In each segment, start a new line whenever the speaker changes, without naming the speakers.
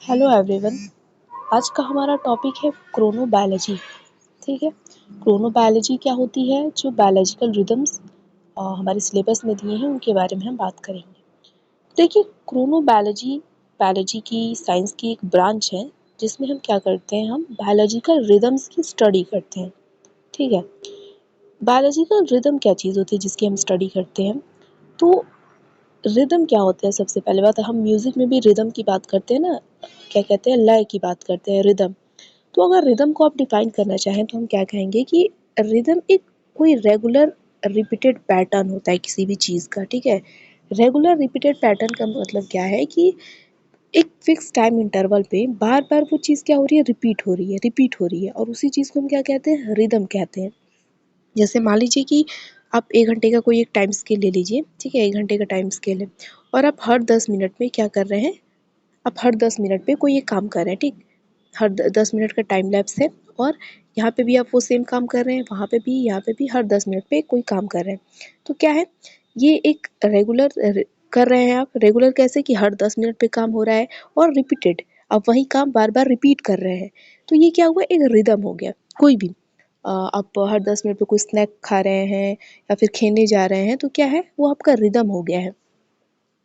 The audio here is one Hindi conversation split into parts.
Hello everyone. आज का हमारा टॉपिक है क्रोनोबायोलॉजी। ठीक है, क्रोनोबायोलॉजी क्या होती है? जो बायोलॉजिकल रिदम्स हमारे सिलेबस में दिए हैं उनके बारे में हम बात करेंगे। देखिए, क्रोनोबायोलॉजी बायोलॉजी की साइंस की एक ब्रांच है जिसमें हम क्या करते हैं, हम बायोलॉजिकल रिदम्स की स्टडी करते हैं। ठीक है, बायोलॉजिकल रिदम क्या चीज़ होती है जिसकी हम स्टडी करते हैं? तो रिदम क्या होता है? सबसे पहले बात, हम म्यूजिक में भी रिदम की बात करते हैं ना, क्या कहते हैं, लय की बात करते हैं, रिदम। तो अगर रिदम को आप डिफाइन करना चाहें तो हम क्या कहेंगे कि रिदम एक कोई रेगुलर रिपीटेड पैटर्न होता है किसी भी चीज़ का। ठीक है, रेगुलर रिपीटेड पैटर्न का मतलब क्या है कि एक फिक्स टाइम इंटरवल पे बार बार वो चीज़ क्या हो रही है, रिपीट हो रही है, और उसी चीज़ को हम क्या कहते हैं, रिदम कहते हैं। जैसे मान लीजिए कि आप 1 घंटे का कोई एक टाइम स्केल ले लीजिए। ठीक है, 1 घंटे का टाइम स्केल है और आप हर 10 मिनट में क्या कर रहे हैं, आप हर 10 मिनट पे कोई एक काम कर रहे हैं। ठीक, हर 10 मिनट का टाइम लैप्स है और यहाँ पे भी आप वो सेम काम कर रहे हैं, वहाँ पे भी, यहाँ पे भी हर 10 मिनट पे कोई काम कर रहे हैं। तो क्या है, ये एक रेगुलर कर रहे हैं आप। रेगुलर कैसे कि हर 10 मिनट पे काम हो रहा है और रिपीटेड, आप वही काम बार बार रिपीट कर रहे हैं। तो ये क्या हुआ, एक रिदम हो गया। कोई भी आप हर 10 मिनट पे कोई स्नैक खा रहे हैं या फिर खेलने जा रहे हैं, तो क्या है, वो आपका रिदम हो गया है।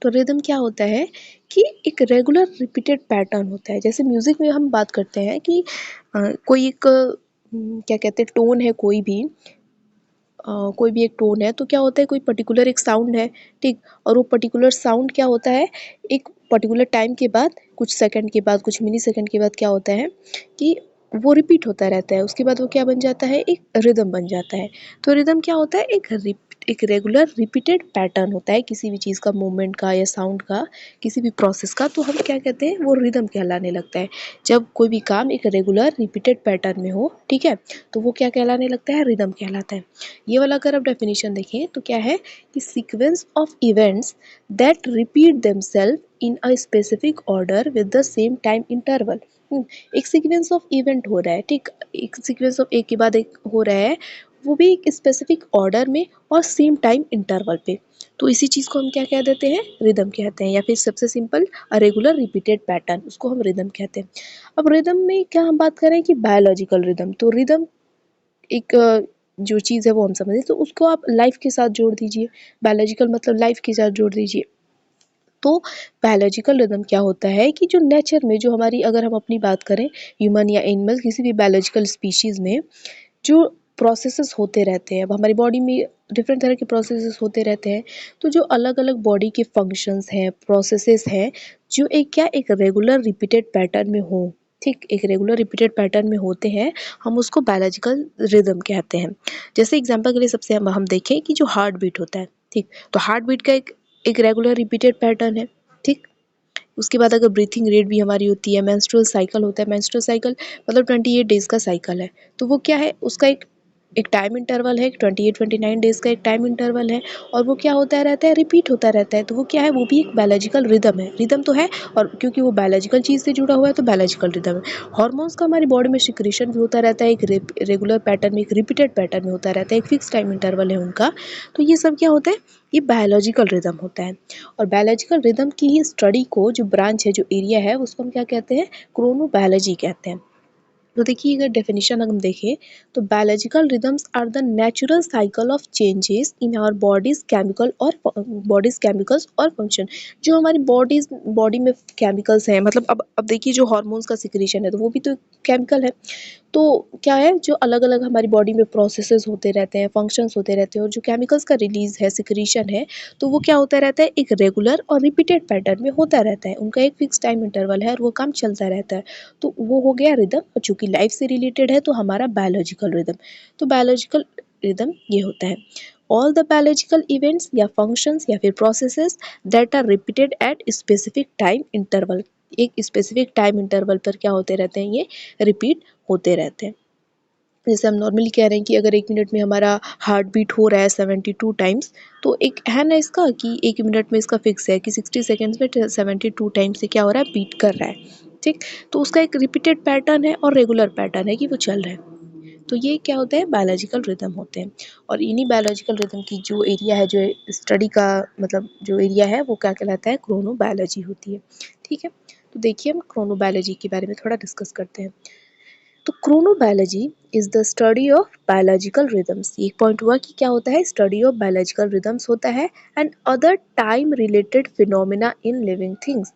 तो रिदम क्या होता है कि एक रेगुलर रिपीटेड पैटर्न होता है। जैसे म्यूज़िक में हम बात करते हैं कि कोई एक क्या कहते हैं, टोन है, कोई भी एक टोन है, तो क्या होता है, कोई पर्टिकुलर एक साउंड है। ठीक, और वो पर्टिकुलर साउंड क्या होता है, एक पर्टिकुलर टाइम के बाद, कुछ सेकंड के बाद, कुछ मिली सेकंड के बाद क्या होता है कि वो रिपीट होता रहता है। उसके बाद वो क्या बन जाता है, एक रिदम बन जाता है। तो रिदम क्या होता है, एक रेगुलर रिपीटेड पैटर्न होता है किसी भी चीज़ का, मूवमेंट का या साउंड का, किसी भी प्रोसेस का। तो हम क्या कहते हैं, वो रिदम कहलाने लगता है। जब कोई भी काम एक रेगुलर रिपीटेड पैटर्न में हो, ठीक है, तो वो क्या कहलाने लगता है, रिदम कहलाता है। ये वाला अगर आप डेफिनेशन देखें तो क्या है कि sequence of events that repeat themselves in a specific order with the same time interval. एक सीक्वेंस ऑफ इवेंट हो रहा है। ठीक, एक सीक्वेंस ऑफ एक के बाद एक हो रहा है, वो भी एक स्पेसिफिक ऑर्डर में और सेम टाइम इंटरवल पे। तो इसी चीज़ को हम क्या कह देते हैं, रिदम कहते हैं, या फिर सबसे सिंपल रेगुलर रिपीटेड पैटर्न, उसको हम रिदम कहते हैं। अब रिदम में क्या हम बात करें कि बायोलॉजिकल रिदम, तो रिदम एक जो चीज़ है वो हम समझें तो उसको आप लाइफ के साथ जोड़ दीजिए। बायोलॉजिकल मतलब लाइफ के साथ जोड़ दीजिए। तो बायोलॉजिकल रिदम क्या होता है कि जो नेचर में, जो हमारी, अगर हम अपनी बात करें, ह्यूमन या एनिमल, किसी भी बायोलॉजिकल स्पीशीज़ में जो प्रोसेसेस होते रहते हैं, अब हमारी बॉडी में डिफरेंट तरह के प्रोसेसेस होते रहते हैं। तो जो अलग अलग बॉडी के फंक्शंस हैं, प्रोसेसेस हैं, जो एक क्या, एक रेगुलर रिपीटेड पैटर्न में हो, ठीक, एक रेगुलर रिपीटेड पैटर्न में होते हैं, हम उसको बायोलॉजिकल रिदम कहते हैं। जैसे एग्जांपल के लिए सबसे हम देखें कि जो हार्ट बीट होता है, ठीक, तो हार्ट बीट का एक रेगुलर रिपीटेड पैटर्न है। ठीक, उसके बाद अगर ब्रीथिंग रेट भी हमारी होती है, मेंस्ट्रुअल साइकिल होता है, मेंस्ट्रुअल साइकिल मतलब 28 डेज़ का साइकिल है, तो वो क्या है, उसका एक एक टाइम इंटरवल है, 28-29 डेज़ का एक टाइम इंटरवल है, और वो क्या होता रहता है, रिपीट होता रहता है। तो वो क्या है, वो भी एक बायोलॉजिकल रिदम है। रिदम तो है, और क्योंकि वो बायोलॉजिकल चीज़ से जुड़ा हुआ है तो बायोलॉजिकल रिदम है। हार्मोन्स का हमारी बॉडी में सिक्रीशन भी होता रहता है, एक रेगुलर पैटर्न में, एक रिपीटेड पैटर्न में होता रहता है, एक फिक्स टाइम इंटरवल है उनका। तो ये सब क्या होता है, ये बायोलॉजिकल रिदम होता है। और बायोलॉजिकल रिदम की ही स्टडी को, जो ब्रांच है, जो एरिया है, उसको हम क्या कहते हैं, क्रोनोबायोलॉजी कहते हैं। तो देखिए, अगर डेफिनेशन हम देखें तो biological rhythms are the natural cycle of changes in our bodies chemicals और फंक्शन। जो हमारी बॉडी में केमिकल्स हैं, मतलब अब देखिए, जो हार्मोन्स का सिक्रीशन है तो वो भी तो केमिकल है। तो क्या है, जो अलग अलग हमारी बॉडी में प्रोसेसेस होते रहते हैं, फंक्शंस होते रहते हैं, और जो केमिकल्स का रिलीज है, सिक्रीशन है, तो वो क्या होता रहता है, एक रेगुलर और रिपीटेड पैटर्न में होता रहता है। उनका एक फिक्स टाइम इंटरवल है और वो काम चलता रहता है। तो वो हो गया रिदम, और चूंकि लाइफ से रिलेटेड है तो हमारा बायोलॉजिकल रिदम। तो बायोलॉजिकल रिदम ये होता है, ऑल द बायोलॉजिकल इवेंट्स या फंक्शंस या फिर processes that are repeated at specific time interval. एक स्पेसिफिक टाइम इंटरवल पर क्या होते रहते हैं, ये रिपीट होते रहते हैं। जैसे हम नॉर्मली कह रहे हैं कि अगर 1 मिनट में हमारा हार्ट बीट हो रहा है 72 टाइम्स, तो एक है ना इसका कि 1 मिनट में इसका फिक्स है कि 60 सेकंड्स में 72 टाइम्स से क्या हो रहा है, बीट कर रहा है। ठीक, तो उसका एक रिपीटेड पैटर्न है और रेगुलर पैटर्न है कि वो चल रहा है। तो ये क्या होता है, बायोलॉजिकल रिदम होते हैं। और इन्हीं बायोलॉजिकल रिदम की जो एरिया है, जो स्टडी का मतलब जो एरिया है, वो क्या कहलाता है, क्रोनोबायोलॉजी होती है। ठीक है, तो देखिए हम क्रोनोबायोलॉजी के बारे में थोड़ा डिस्कस करते हैं। तो chronobiology is the study of biological rhythms. एक पॉइंट हुआ कि क्या होता है, स्टडी ऑफ बायोलॉजिकल रिदम्स होता है and other time related phenomena in living things.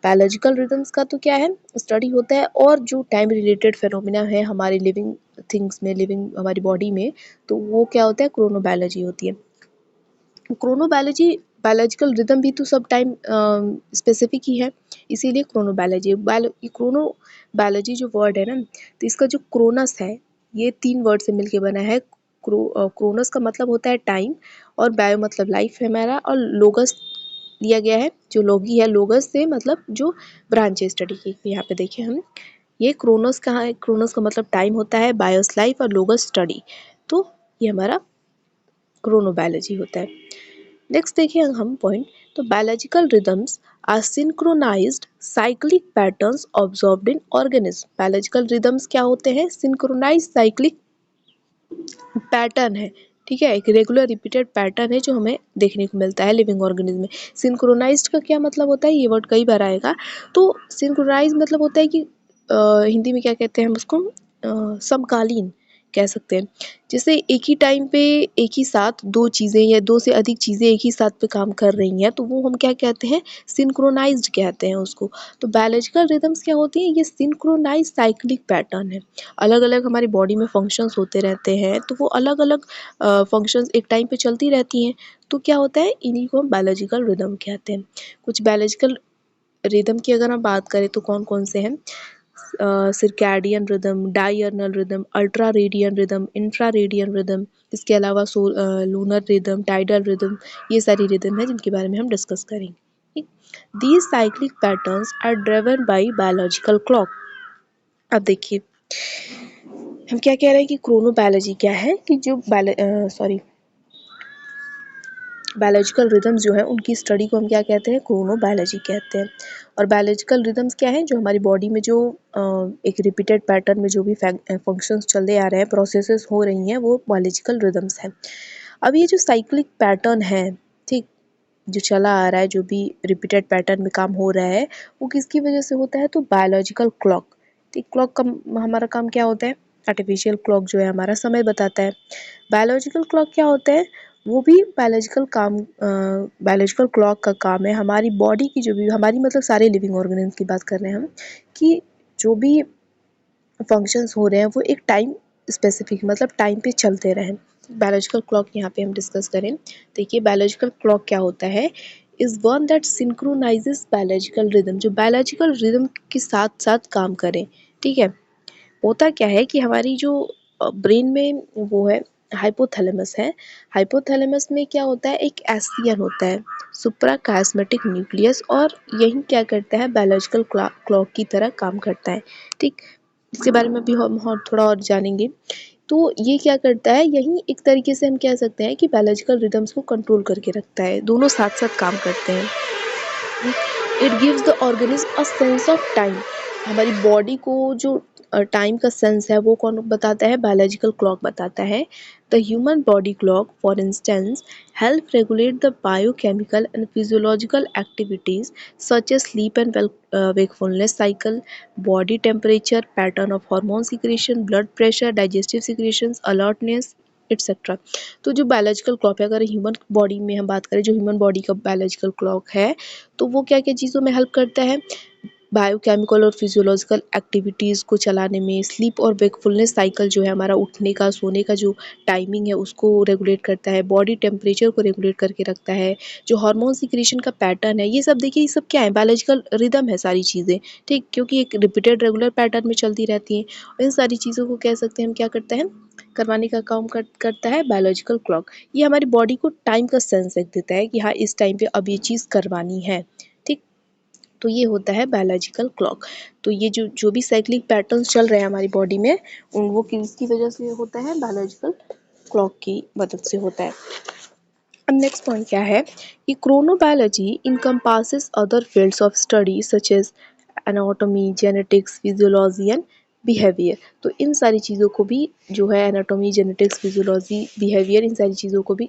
Biological rhythms का तो क्या है, स्टडी होता है, और जो टाइम रिलेटेड फिनोमिना है हमारे लिविंग थिंग्स में, लिविंग हमारी बॉडी में, तो वो क्या होता है, क्रोनोबायोलॉजी होती है। क्रोनोबायोलॉजी, बायोलॉजिकल रिदम भी तो सब टाइम स्पेसिफिक ही है, इसीलिए क्रोनोबायोलॉजी। क्रोनोबायोलॉजी जो वर्ड है ना, तो इसका जो क्रोनस है, ये 3 वर्ड से मिलके बना है। क्रोनस का मतलब होता है टाइम, और बायो मतलब लाइफ है हमारा, और लोगस लिया गया है, जो लोगी है, लोगस से मतलब जो ब्रांच है स्टडी की। यहाँ पे देखिए हम, ये क्रोनस कहाँ है, क्रोनस का मतलब टाइम होता है, बायोस लाइफ, और लोगस स्टडी, तो ये हमारा क्रोनोबायोलॉजी होता है। नेक्स्ट देखिए हम पॉइंट, तो biological rhythms are synchronized cyclic patterns observed in organism. Biological rhythms क्या होते हैं, सिंक्रोनाइज्ड साइक्लिक पैटर्न है, ठीक है, एक रेगुलर रिपीटेड पैटर्न है जो हमें देखने को मिलता है लिविंग ऑर्गेनिज्म में। सिंक्रोनाइज्ड का क्या मतलब होता है, ये वर्ड कई बार आएगा। तो सिंक्रोनाइज मतलब होता है कि हिंदी में क्या कहते हैं हम उसको, समकालीन कह सकते हैं। जैसे एक ही टाइम पे एक ही साथ दो चीज़ें या दो से अधिक चीज़ें एक ही साथ पे काम कर रही हैं, तो वो हम क्या कहते हैं, सिंक्रोनाइज्ड कहते हैं उसको। तो बायोलॉजिकल रिदम्स क्या होती हैं, ये सिंक्रोनाइज साइक्लिक पैटर्न है। अलग अलग हमारी बॉडी में फंक्शंस होते रहते हैं, तो वो अलग अलग फंक्शंस एक टाइम पे चलती रहती हैं, तो क्या होता है, इन्हीं को हम बायोलॉजिकल रिदम कहते हैं। कुछ बायोलॉजिकल रिदम की अगर हम बात करें तो कौन कौन से हैं, circadian rhythm, diurnal rhythm, ultradian rhythm, infradian rhythm, इसके अलावा लूनर रिदम, टाइडल रिदम, ये सारी रिदम है जिनके बारे में हम डिस्कस करेंगे। These cyclic patterns are driven by biological clock. अब देखिए हम क्या कह रहे हैं कि क्रोनोबायोलॉजी क्या है, कि जो बायोलॉजिकल रिदम्स जो है उनकी स्टडी को हम क्या कहते हैं, क्रोनोबायोलॉजी कहते हैं। और बायोलॉजिकल रिदम्स क्या है, जो हमारी बॉडी में जो एक रिपीटेड पैटर्न में जो भी फंक्शंस चलते आ रहे हैं, प्रोसेसेस हो रही हैं, वो बायोलॉजिकल रिदम्स हैं। अब ये जो साइक्लिक पैटर्न है, ठीक, जो चला आ रहा है, जो भी रिपीटेड पैटर्न में काम हो रहा है, वो किसकी वजह से होता है, तो बायोलॉजिकल क्लॉक। ठीक, क्लॉक का हमारा काम क्या होता है, आर्टिफिशियल क्लॉक जो है हमारा समय बताता है। बायोलॉजिकल क्लॉक क्या होता है, वो भी बायोलॉजिकल क्लॉक का काम है हमारी बॉडी की, जो भी हमारी मतलब सारे लिविंग ऑर्गेनिज्म की बात कर रहे हैं हम, कि जो भी फंक्शंस हो रहे हैं वो एक टाइम स्पेसिफिक मतलब टाइम पे चलते रहें। बायोलॉजिकल क्लॉक यहाँ पे हम डिस्कस करें, देखिए बायोलॉजिकल क्लॉक क्या होता है, is one that synchronizes biological rhythm, जो बायोलॉजिकल रिदम के साथ साथ काम करें। ठीक है, होता क्या है कि हमारी जो ब्रेन में वो है, हाइपोथैलेमस है, हाइपोथैलेमस में क्या होता है, एक एसियन होता है, सुप्राकास्मेटिक न्यूक्लियस, और यही क्या करता है, बायोलॉजिकल क्लॉक की तरह काम करता है। ठीक, इसके बारे में भी हम और थोड़ा और जानेंगे। तो ये क्या करता है, यही एक तरीके से हम कह सकते हैं कि बायोलॉजिकल रिदम्स को कंट्रोल करके रखता है, दोनों साथ साथ काम करते हैं। It gives the organism a sense of time, हमारी बॉडी को जो टाइम का सेंस है वो कौन बताता है, बायोलॉजिकल क्लॉक बताता है। The human body clock for instance help regulate the biochemical and physiological activities such as sleep and wakefulness cycle, body temperature, pattern of hormone secretion, blood pressure, digestive secretions, alertness etcetera. तो जो बायोलॉजिकल क्लॉक है, अगर ह्यूमन बॉडी में हम बात करें, जो ह्यूमन बॉडी का बायोलॉजिकल क्लॉक है, तो वो क्या क्या चीज़ों में हेल्प करता है, बायोकेमिकल और फिजियोलॉजिकल एक्टिविटीज़ को चलाने में, स्लीप और वेकफुलनेस साइकिल जो है हमारा उठने का सोने का जो टाइमिंग है उसको रेगुलेट करता है, बॉडी टेम्परेचर को रेगुलेट करके रखता है, जो हार्मोन सिक्रीशन का पैटर्न है, ये सब देखिए, ये सब क्या है, बायोलॉजिकल रिदम है सारी चीज़ें। ठीक, क्योंकि एक रिपीटेड रेगुलर पैटर्न में चलती रहती हैं, और इन सारी चीज़ों को कह सकते हैं हम क्या करते हैं, करवाने का काम करता है बायोलॉजिकल क्लॉक। ये हमारी बॉडी को टाइम का सेंस देता है कि हाँ इस टाइम पे अब ये चीज़ करवानी है। ठीक, तो ये होता है बायोलॉजिकल क्लॉक। तो ये जो जो भी साइक्लिक पैटर्न्स चल रहे हैं हमारी बॉडी में, उन वो किसकी वजह से होता है, बायोलॉजिकल क्लॉक की मदद से होता है। अब नेक्स्ट पॉइंट क्या है कि chronobiology encompasses other fields of study such as anatomy, genetics, physiology and behaviour. तो इन सारी चीज़ों को भी जो है, एनाटॉमी, जेनेटिक्स, फिजियोलॉजी, बिहेवियर, इन सारी चीज़ों को भी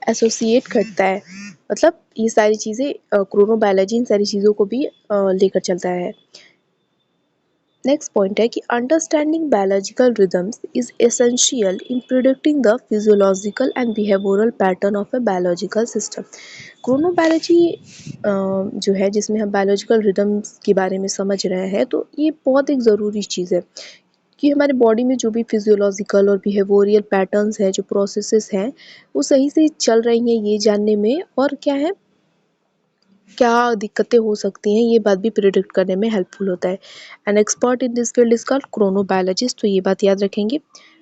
एसोसिएट करता है। मतलब ये सारी चीज़ें क्रोनोबायोलॉजी इन सारी चीज़ों को भी लेकर चलता है। नेक्स्ट पॉइंट है कि understanding biological rhythms is essential in predicting the physiological and behavioural pattern of a biological system. Chronobiology जो है जिसमें हम बायोलॉजिकल रिदम्स के बारे में समझ रहे हैं, तो ये बहुत एक ज़रूरी चीज़ है कि हमारे बॉडी में जो भी फिजियोलॉजिकल और बिहेवियरल पैटर्न्स हैं, जो प्रोसेसेस हैं, वो सही से चल रही हैं ये जानने में, और क्या है, क्या दिक्कतें हो सकती हैं ये बात भी प्रिडिक्ट करने में हेल्पफुल होता है। An expert in this field is called chronobiologist. तो ये बात याद रखेंगे,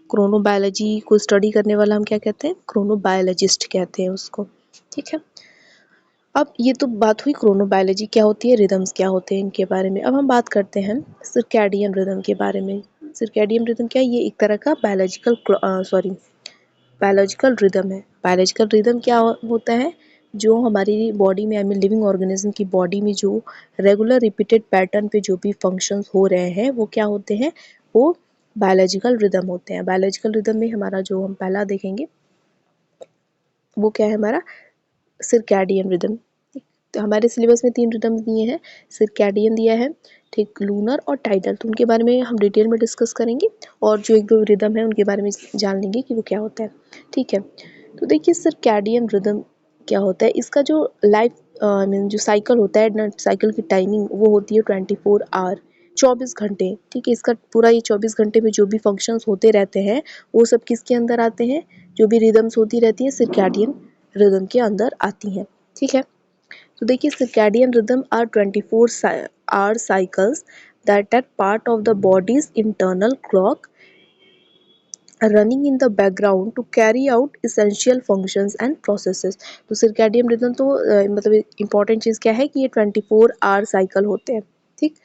क्रोनोबायोलॉजी को स्टडी करने वाला हम क्या कहते हैं, क्रोनोबायोलॉजिस्ट कहते हैं उसको। ठीक है, अब ये तो बात हुई क्रोनोबायोलॉजी क्या होती है, रिदम्स क्या होते हैं इनके बारे में। अब हम बात करते हैं सर्कैडियन रिदम के बारे में। सर्कैडियन रिदम क्या है, ये एक तरह का बायोलॉजिकल रिदम है। बायोलॉजिकल रिदम क्या होता है, जो हमारी बॉडी में, आई मीन लिविंग ऑर्गेनिज्म की बॉडी में जो रेगुलर रिपीटेड पैटर्न पे जो भी फंक्शंस हो रहे हैं वो क्या होते हैं, वो बायोलॉजिकल रिदम होते हैं। बायोलॉजिकल रिदम में हमारा जो हम पहला देखेंगे वो क्या है, हमारा सर्कैडियन रिदम। तो हमारे सिलेबस में 3 रिदम्स दिए हैं, सर्कैडियन दिया है, ठीक, लूनर और टाइडल। तो उनके बारे में हम डिटेल में डिस्कस करेंगे, और जो 1-2 रिदम है उनके बारे में जान लेंगे कि वो क्या होता है। ठीक है, तो देखिए सर्कैडियन रिदम क्या होता है, इसका जो लाइफ आई मीन जो साइकिल होता है ना, साइकिल की टाइमिंग वो होती है 24 आवर, 24 घंटे। ठीक है, इसका पूरा ये 24 घंटे में जो भी फंक्शंस होते रहते हैं वो सब किसके अंदर आते हैं, जो भी रिदम्स होती रहती है सर्कैडियन रिदम के अंदर आती हैं। ठीक है, तो देखिए circadian rhythm are 24 hour cycles that are part of the body's internal clock running in the background to carry out essential functions and processes। तो circadian rhythm तो मतलब इम्पॉर्टेंट चीज़ क्या है कि ये 24 आवर साइकिल होते हैं। ठीक,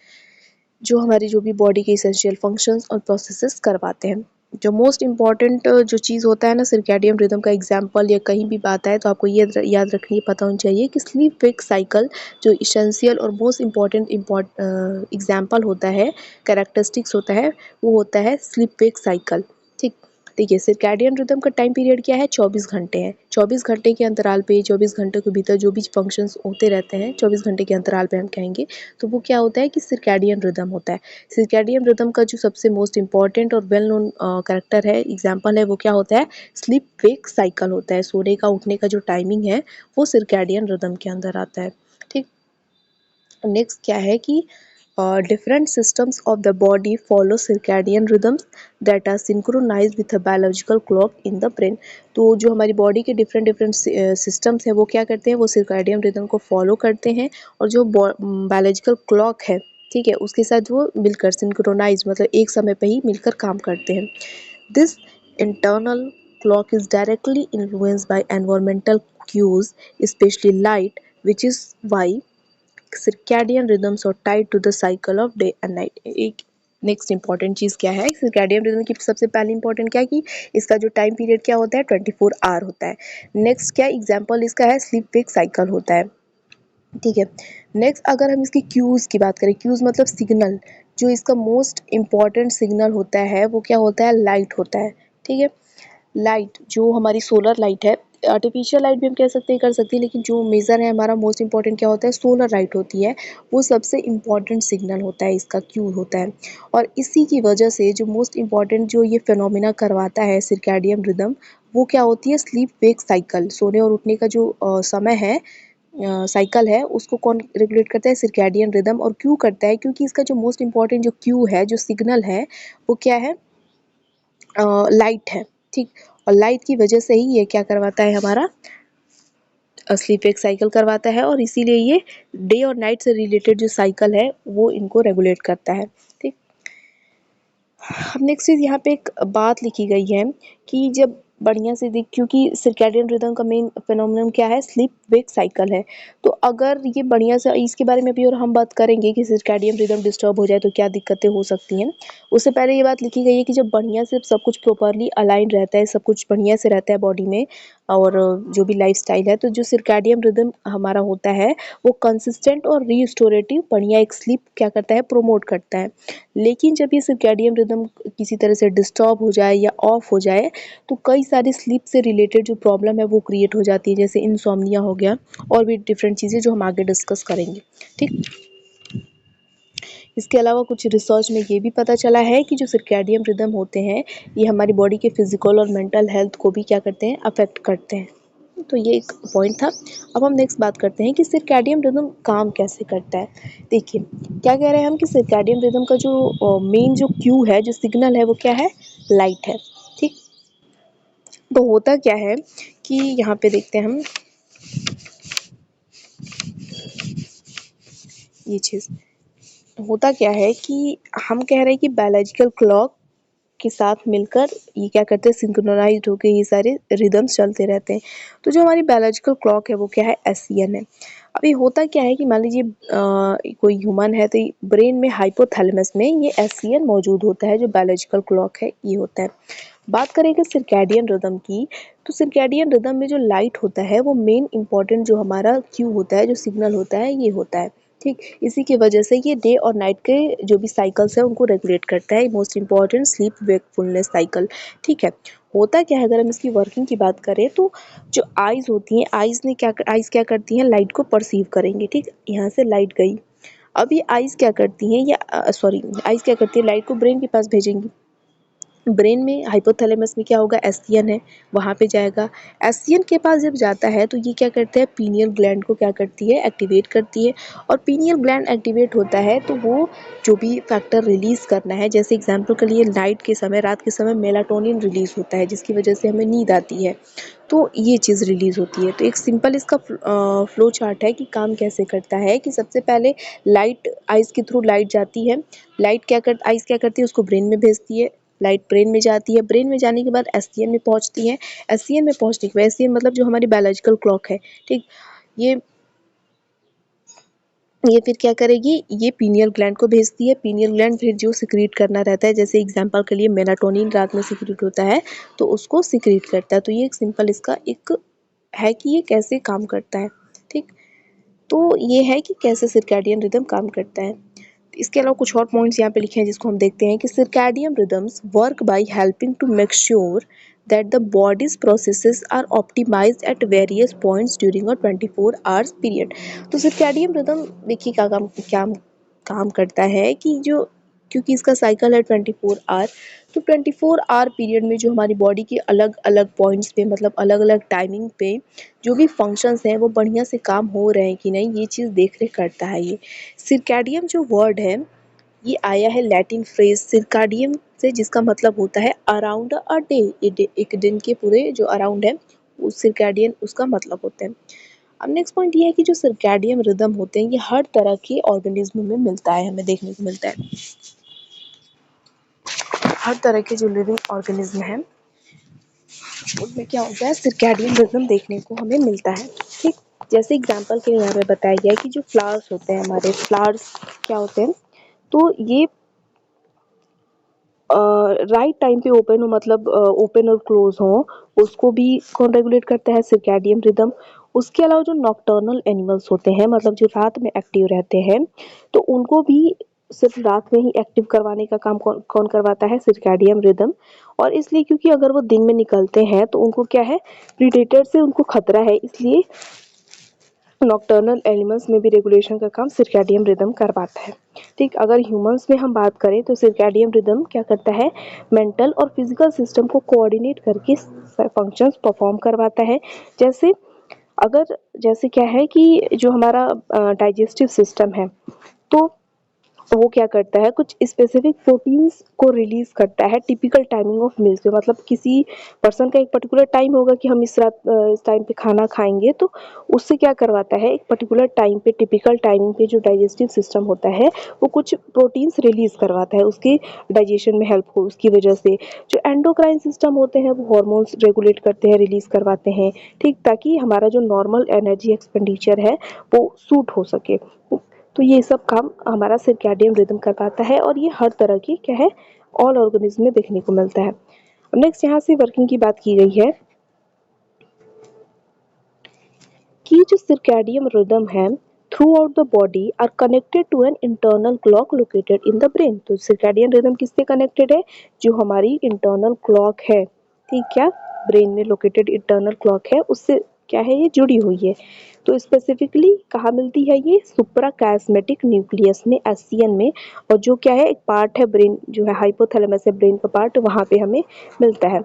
जो हमारी जो भी बॉडी के इसेंशियल फंक्शंस और प्रोसेसेस करवाते हैं। जो मोस्ट इम्पॉर्टेंट जो चीज़ होता है ना सर्कैडियन रिदम का एग्जांपल या कहीं भी बात आए तो आपको ये याद रखनी पता होनी चाहिए कि स्लीप वेक साइकिल जो इसेंशियल और मोस्ट इम्पॉर्टेंट एग्जांपल होता है, कैरेक्टरिस्टिक्स होता है, वो होता है स्लीप वेक साइकिल। ठीक, देखिए सर्कैडियन रिदम का टाइम पीरियड क्या है, 24 घंटे है। 24 घंटे के अंतराल पे, 24 घंटे के भीतर जो भी फंक्शंस होते रहते हैं 24 घंटे के अंतराल पे हम कहेंगे, तो वो क्या होता है कि सर्कैडियन रिदम होता है। सर्कैडियन रिदम का जो सबसे मोस्ट इम्पॉर्टेंट और वेल नोन कैरेक्टर है, एग्जाम्पल है, वो क्या होता है, स्लीप वेक साइकिल होता है। सोने का उठने का जो टाइमिंग है वो सर्कैडियन रिदम के अंदर आता है। ठीक, नेक्स्ट क्या है कि different systems of the body follow circadian rhythms that are synchronized with a biological clock in the brain। तो जो हमारी बॉडी के डिफरेंट सिस्टम्स हैं वो क्या करते हैं, वो circadian rhythm को फॉलो करते हैं, और जो बायोलॉजिकल क्लॉक है, ठीक है, उसके साथ वो मिलकर सिंक्रोनाइज मतलब एक समय पे ही मिलकर काम करते हैं। This internal clock is directly influenced by environmental cues, especially light, which is why circadian rhythms are tied to the cycle of day and night। एक नेक्स्ट इंपॉर्टेंट चीज़ क्या है, सर्कैडियन रिदम की सबसे पहले इंपॉर्टेंट क्या है कि इसका जो टाइम पीरियड क्या होता है, 24 आवर होता है। नेक्स्ट क्या एग्जांपल इसका है, स्लीप वेक साइकिल होता है। ठीक है, नेक्स्ट अगर हम इसकी क्यूज़ की बात करें, क्यूज़ मतलब सिग्नल, जो इसका मोस्ट इम्पॉर्टेंट सिग्नल होता है वो क्या होता है, लाइट होता है। ठीक है, लाइट जो हमारी सोलर लाइट है, आर्टिफिशियल लाइट भी हम कह सकते हैं, कर सकते हैं, लेकिन जो मेजर है हमारा मोस्ट इंपॉर्टेंट क्या होता है, सोलर लाइट होती है, वो सबसे इम्पॉर्टेंट सिग्नल होता है, इसका क्यू होता है। और इसी की वजह से जो मोस्ट इम्पॉर्टेंट जो ये फिनोमिना करवाता है सर्कैडियन रिदम, वो क्या होती है, स्लीप वेक साइकिल, सोने और उठने का जो समय है, साइकिल है, उसको कौन रेगुलेट करता है, सर्कैडियन रिदम। और क्यों करता है, क्योंकि इसका जो मोस्ट इम्पॉर्टेंट जो क्यू है, जो सिग्नल है, वो क्या है, लाइट है। ठीक, और लाइट की वजह से ही ये क्या करवाता है, हमारा स्लीप वेक साइकिल करवाता है, और इसीलिए ये डे और नाइट से रिलेटेड जो साइकिल है वो इनको रेगुलेट करता है। ठीक, अब नेक्स्ट चीज़ यहाँ पे एक बात लिखी गई है कि जब बढ़िया से देख, क्योंकि सर्कैडियन रिदम का मेन फिनोमिनन क्या है, स्लीप वेक साइकिल है। तो अगर ये बढ़िया से इसके बारे में भी और हम बात करेंगे कि सर्कैडियन रिदम डिस्टर्ब हो जाए तो क्या दिक्कतें हो सकती हैं। उससे पहले ये बात लिखी गई है कि जब बढ़िया से सब कुछ प्रॉपरली अलाइन रहता है, सब कुछ बढ़िया से रहता है बॉडी में, और जो भी लाइफस्टाइल है, तो जो सर्कैडियन रिदम हमारा होता है वो कंसिस्टेंट और रीस्टोरेटिव बढ़िया एक स्लीप क्या करता है, प्रोमोट करता है। लेकिन जब ये सर्कैडियन रिदम किसी तरह से डिस्टर्ब हो जाए या ऑफ हो जाए तो कई सारी स्लीप से रिलेटेड जो प्रॉब्लम है वो क्रिएट हो जाती है, जैसे इंसोम्निया हो गया और भी डिफरेंट चीज़ें जो हम आगे डिस्कस करेंगे। ठीक, इसके अलावा कुछ रिसर्च में ये भी पता चला है कि जो सर्कैडियन रिदम होते हैं ये हमारी बॉडी के फिजिकल और मेंटल हेल्थ को भी क्या करते हैं, अफेक्ट करते हैं। तो ये एक पॉइंट था। अब हम नेक्स्ट बात करते हैं कि सर्कैडियन रिदम काम कैसे करता है। देखिए क्या कह रहे हैं हम कि सर्कैडियन रिदम का जो मेन जो क्यू है, जो सिग्नल है वो क्या है, लाइट है। ठीक, तो होता क्या है कि यहाँ पे देखते हैं हम ये चीज़, होता क्या है कि हम कह रहे हैं कि बायोलॉजिकल क्लॉक के साथ मिलकर ये क्या करते हैं, सिंक्रोनाइज्ड होकर ये सारे रिदम्स चलते रहते हैं। तो जो हमारी बायोलॉजिकल क्लॉक है वो क्या है, एससीएन है। अभी होता क्या है कि मान लीजिए कोई ह्यूमन है तो ब्रेन में हाइपोथैलेमस में ये एससीएन मौजूद होता है, जो बायोलॉजिकल क्लॉक है ये होता है। बात करेंगे सर्कैडियन रिदम की, तो सर्कैडियन रिदम में जो लाइट होता है वो मेन इंपॉर्टेंट जो हमारा क्यू होता है, जो सिग्नल होता है ये होता है। ठीक, इसी की वजह से ये डे और नाइट के जो भी साइकिल्स है उनको रेगुलेट करता है, most important sleep wakefulness cycle. ठीक है, होता क्या है अगर हम इसकी वर्किंग की बात करें तो जो आइज़ होती हैं, आइज़ क्या करती हैं, लाइट को परसीव करेंगी। ठीक, यहाँ से लाइट गई, अब ये आइज़ क्या करती हैं, या सॉरी आइज़ क्या करती है, लाइट को ब्रेन के पास भेजेंगी। ब्रेन में हाइपोथैलेमस में क्या होगा, एससीएन है, वहाँ पे जाएगा। एससीएन के पास जब जाता है तो ये क्या करता है, पीनियल ग्लैंड को क्या करती है, एक्टिवेट करती है। और पीनियल ग्लैंड एक्टिवेट होता है तो वो जो भी फैक्टर रिलीज़ करना है, जैसे एग्जांपल के लिए नाइट के समय, रात के समय मेलाटोनिन रिलीज़ होता है जिसकी वजह से हमें नींद आती है, तो ये चीज़ रिलीज़ होती है। तो एक सिंपल इसका फ्लो चार्ट है कि काम कैसे करता है कि सबसे पहले लाइट आइज़ के थ्रू लाइट जाती है, लाइट आइज़ क्या करती है, उसको ब्रेन में भेजती है, लाइट ब्रेन में जाती है, ब्रेन में जाने के बाद एससीएन में पहुंचती है, एससीएन में पहुंचने के बाद, एससीएन मतलब जो हमारी बायोलॉजिकल क्लॉक है। ठीक, ये ये फिर क्या करेगी, ये पीनियल ग्लैंड को भेजती है, पीनियल ग्लैंड फिर जो सिक्रीट करना रहता है, जैसे एग्जांपल के लिए मेलाटोनिन रात में सिक्रीट होता है तो उसको सिक्रीट करता है। तो ये एक सिंपल इसका एक है कि ये कैसे काम करता है। ठीक, तो ये है कि कैसे सर्कैडियन रिदम काम करता है। इसके अलावा कुछ और पॉइंट्स यहाँ पे लिखे हैं जिसको हम देखते हैं कि circadian rhythms work by helping to make sure that the body's processes are optimized at various points during a 24 hours period। तो सर्कैडियन रिदम देखिए क्या काम करता है कि जो, क्योंकि इसका साइकिल है 24 आवर, तो 24 आवर पीरियड में जो हमारी बॉडी के अलग अलग पॉइंट्स पे, मतलब अलग अलग टाइमिंग पे जो भी फंक्शंस हैं वो बढ़िया से काम हो रहे हैं कि नहीं, ये चीज़ देख रेख करता है ये। सर्कैडियन जो वर्ड है ये आया है लैटिन फ्रेज सिरकाडियम से, जिसका मतलब होता है अराउंड अ डे, एक दिन के पूरे जो अराउंड है उस सिरकाडियन उसका मतलब होता है। अब नेक्स्ट पॉइंट ये है कि जो सिरकाडियन रिदम होते हैं ये हर तरह के ऑर्गेनिज्म में मिलता है, हमें देखने को मिलता है। हर तरह के जो लिविंग ऑर्गेनिज्म हैं उसमें क्या होता है, सिरकाडियन रिदम देखने को हमें मिलता है। ठीक, जैसे एग्जांपल के लिए यहाँ पे बताया गया है कि जो फ्लावर्स होते हैं, हमारे फ्लावर्स क्या होते हैं, तो ये राइट टाइम पे ओपन हो, मतलब ओपन और क्लोज हो, उसको भी कौन रेगुलेट करता है, सर्कैडियन रिदम। उसके अलावा जो नॉकटर्नल एनिमल्स होते हैं, मतलब जो रात में एक्टिव रहते हैं, तो उनको भी सिर्फ रात में ही एक्टिव करवाने का काम कौन कौन करवाता है, सर्कैडियन रिदम। और इसलिए क्योंकि अगर वो दिन में निकलते हैं तो उनको क्या है, प्रीडेटर से उनको खतरा है, इसलिए नॉकटर्नल एनिमल्स में भी रेगुलेशन का काम सर्कैडियन रिदम करवाता है। ठीक, अगर ह्यूमंस में हम बात करें तो सर्कैडियन रिदम क्या करता है, मेंटल और फिजिकल सिस्टम को कोऑर्डिनेट करके फंक्शंस परफॉर्म करवाता है। जैसे अगर जैसे क्या है कि जो हमारा डाइजेस्टिव सिस्टम है, तो वो क्या करता है, कुछ स्पेसिफिक प्रोटीन्स को रिलीज करता है टिपिकल टाइमिंग ऑफ मील्स पे, मतलब किसी पर्सन का एक पर्टिकुलर टाइम होगा कि हम इस टाइम पे खाना खाएंगे, तो उससे क्या करवाता है, एक पर्टिकुलर टाइम पे टिपिकल टाइमिंग पे जो डाइजेस्टिव सिस्टम होता है वो कुछ प्रोटीन्स रिलीज करवाता है उसके डाइजेशन में हेल्प हो, उसकी वजह से जो एंडोक्राइन सिस्टम होते हैं वो हॉर्मोन्स रेगुलेट करते हैं, रिलीज करवाते हैं। ठीक, ताकि हमारा जो नॉर्मल एनर्जी एक्सपेंडिचर है वो सूट हो सके। तो ये सब काम हमारा सर्कैडियन रिदम कर पाता है और ये हर तरह की क्या है, ऑल ऑर्गेनिज्म में देखने को मिलता है। अब नेक्स्ट यहाँ से वर्किंग की बात की गई है कि जो सर्कैडियन रिदम है throughout the body are connected to an internal clock located in the brain. तो सर्कैडियन रिदम किससे कनेक्टेड है? जो हमारी इंटरनल क्लॉक है, ठीक, क्या ब्रेन में लोकेटेड इंटरनल क्लॉक है उससे क्या है, ये जुड़ी हुई है। तो स्पेसिफिकली कहाँ मिलती है ये? सुप्राकिस्मेटिक न्यूक्लियस में, एससीएन में। और जो क्या है, एक पार्ट है ब्रेन, जो है हाइपोथैलेमस है ब्रेन का पार्ट, वहाँ पे हमें मिलता है।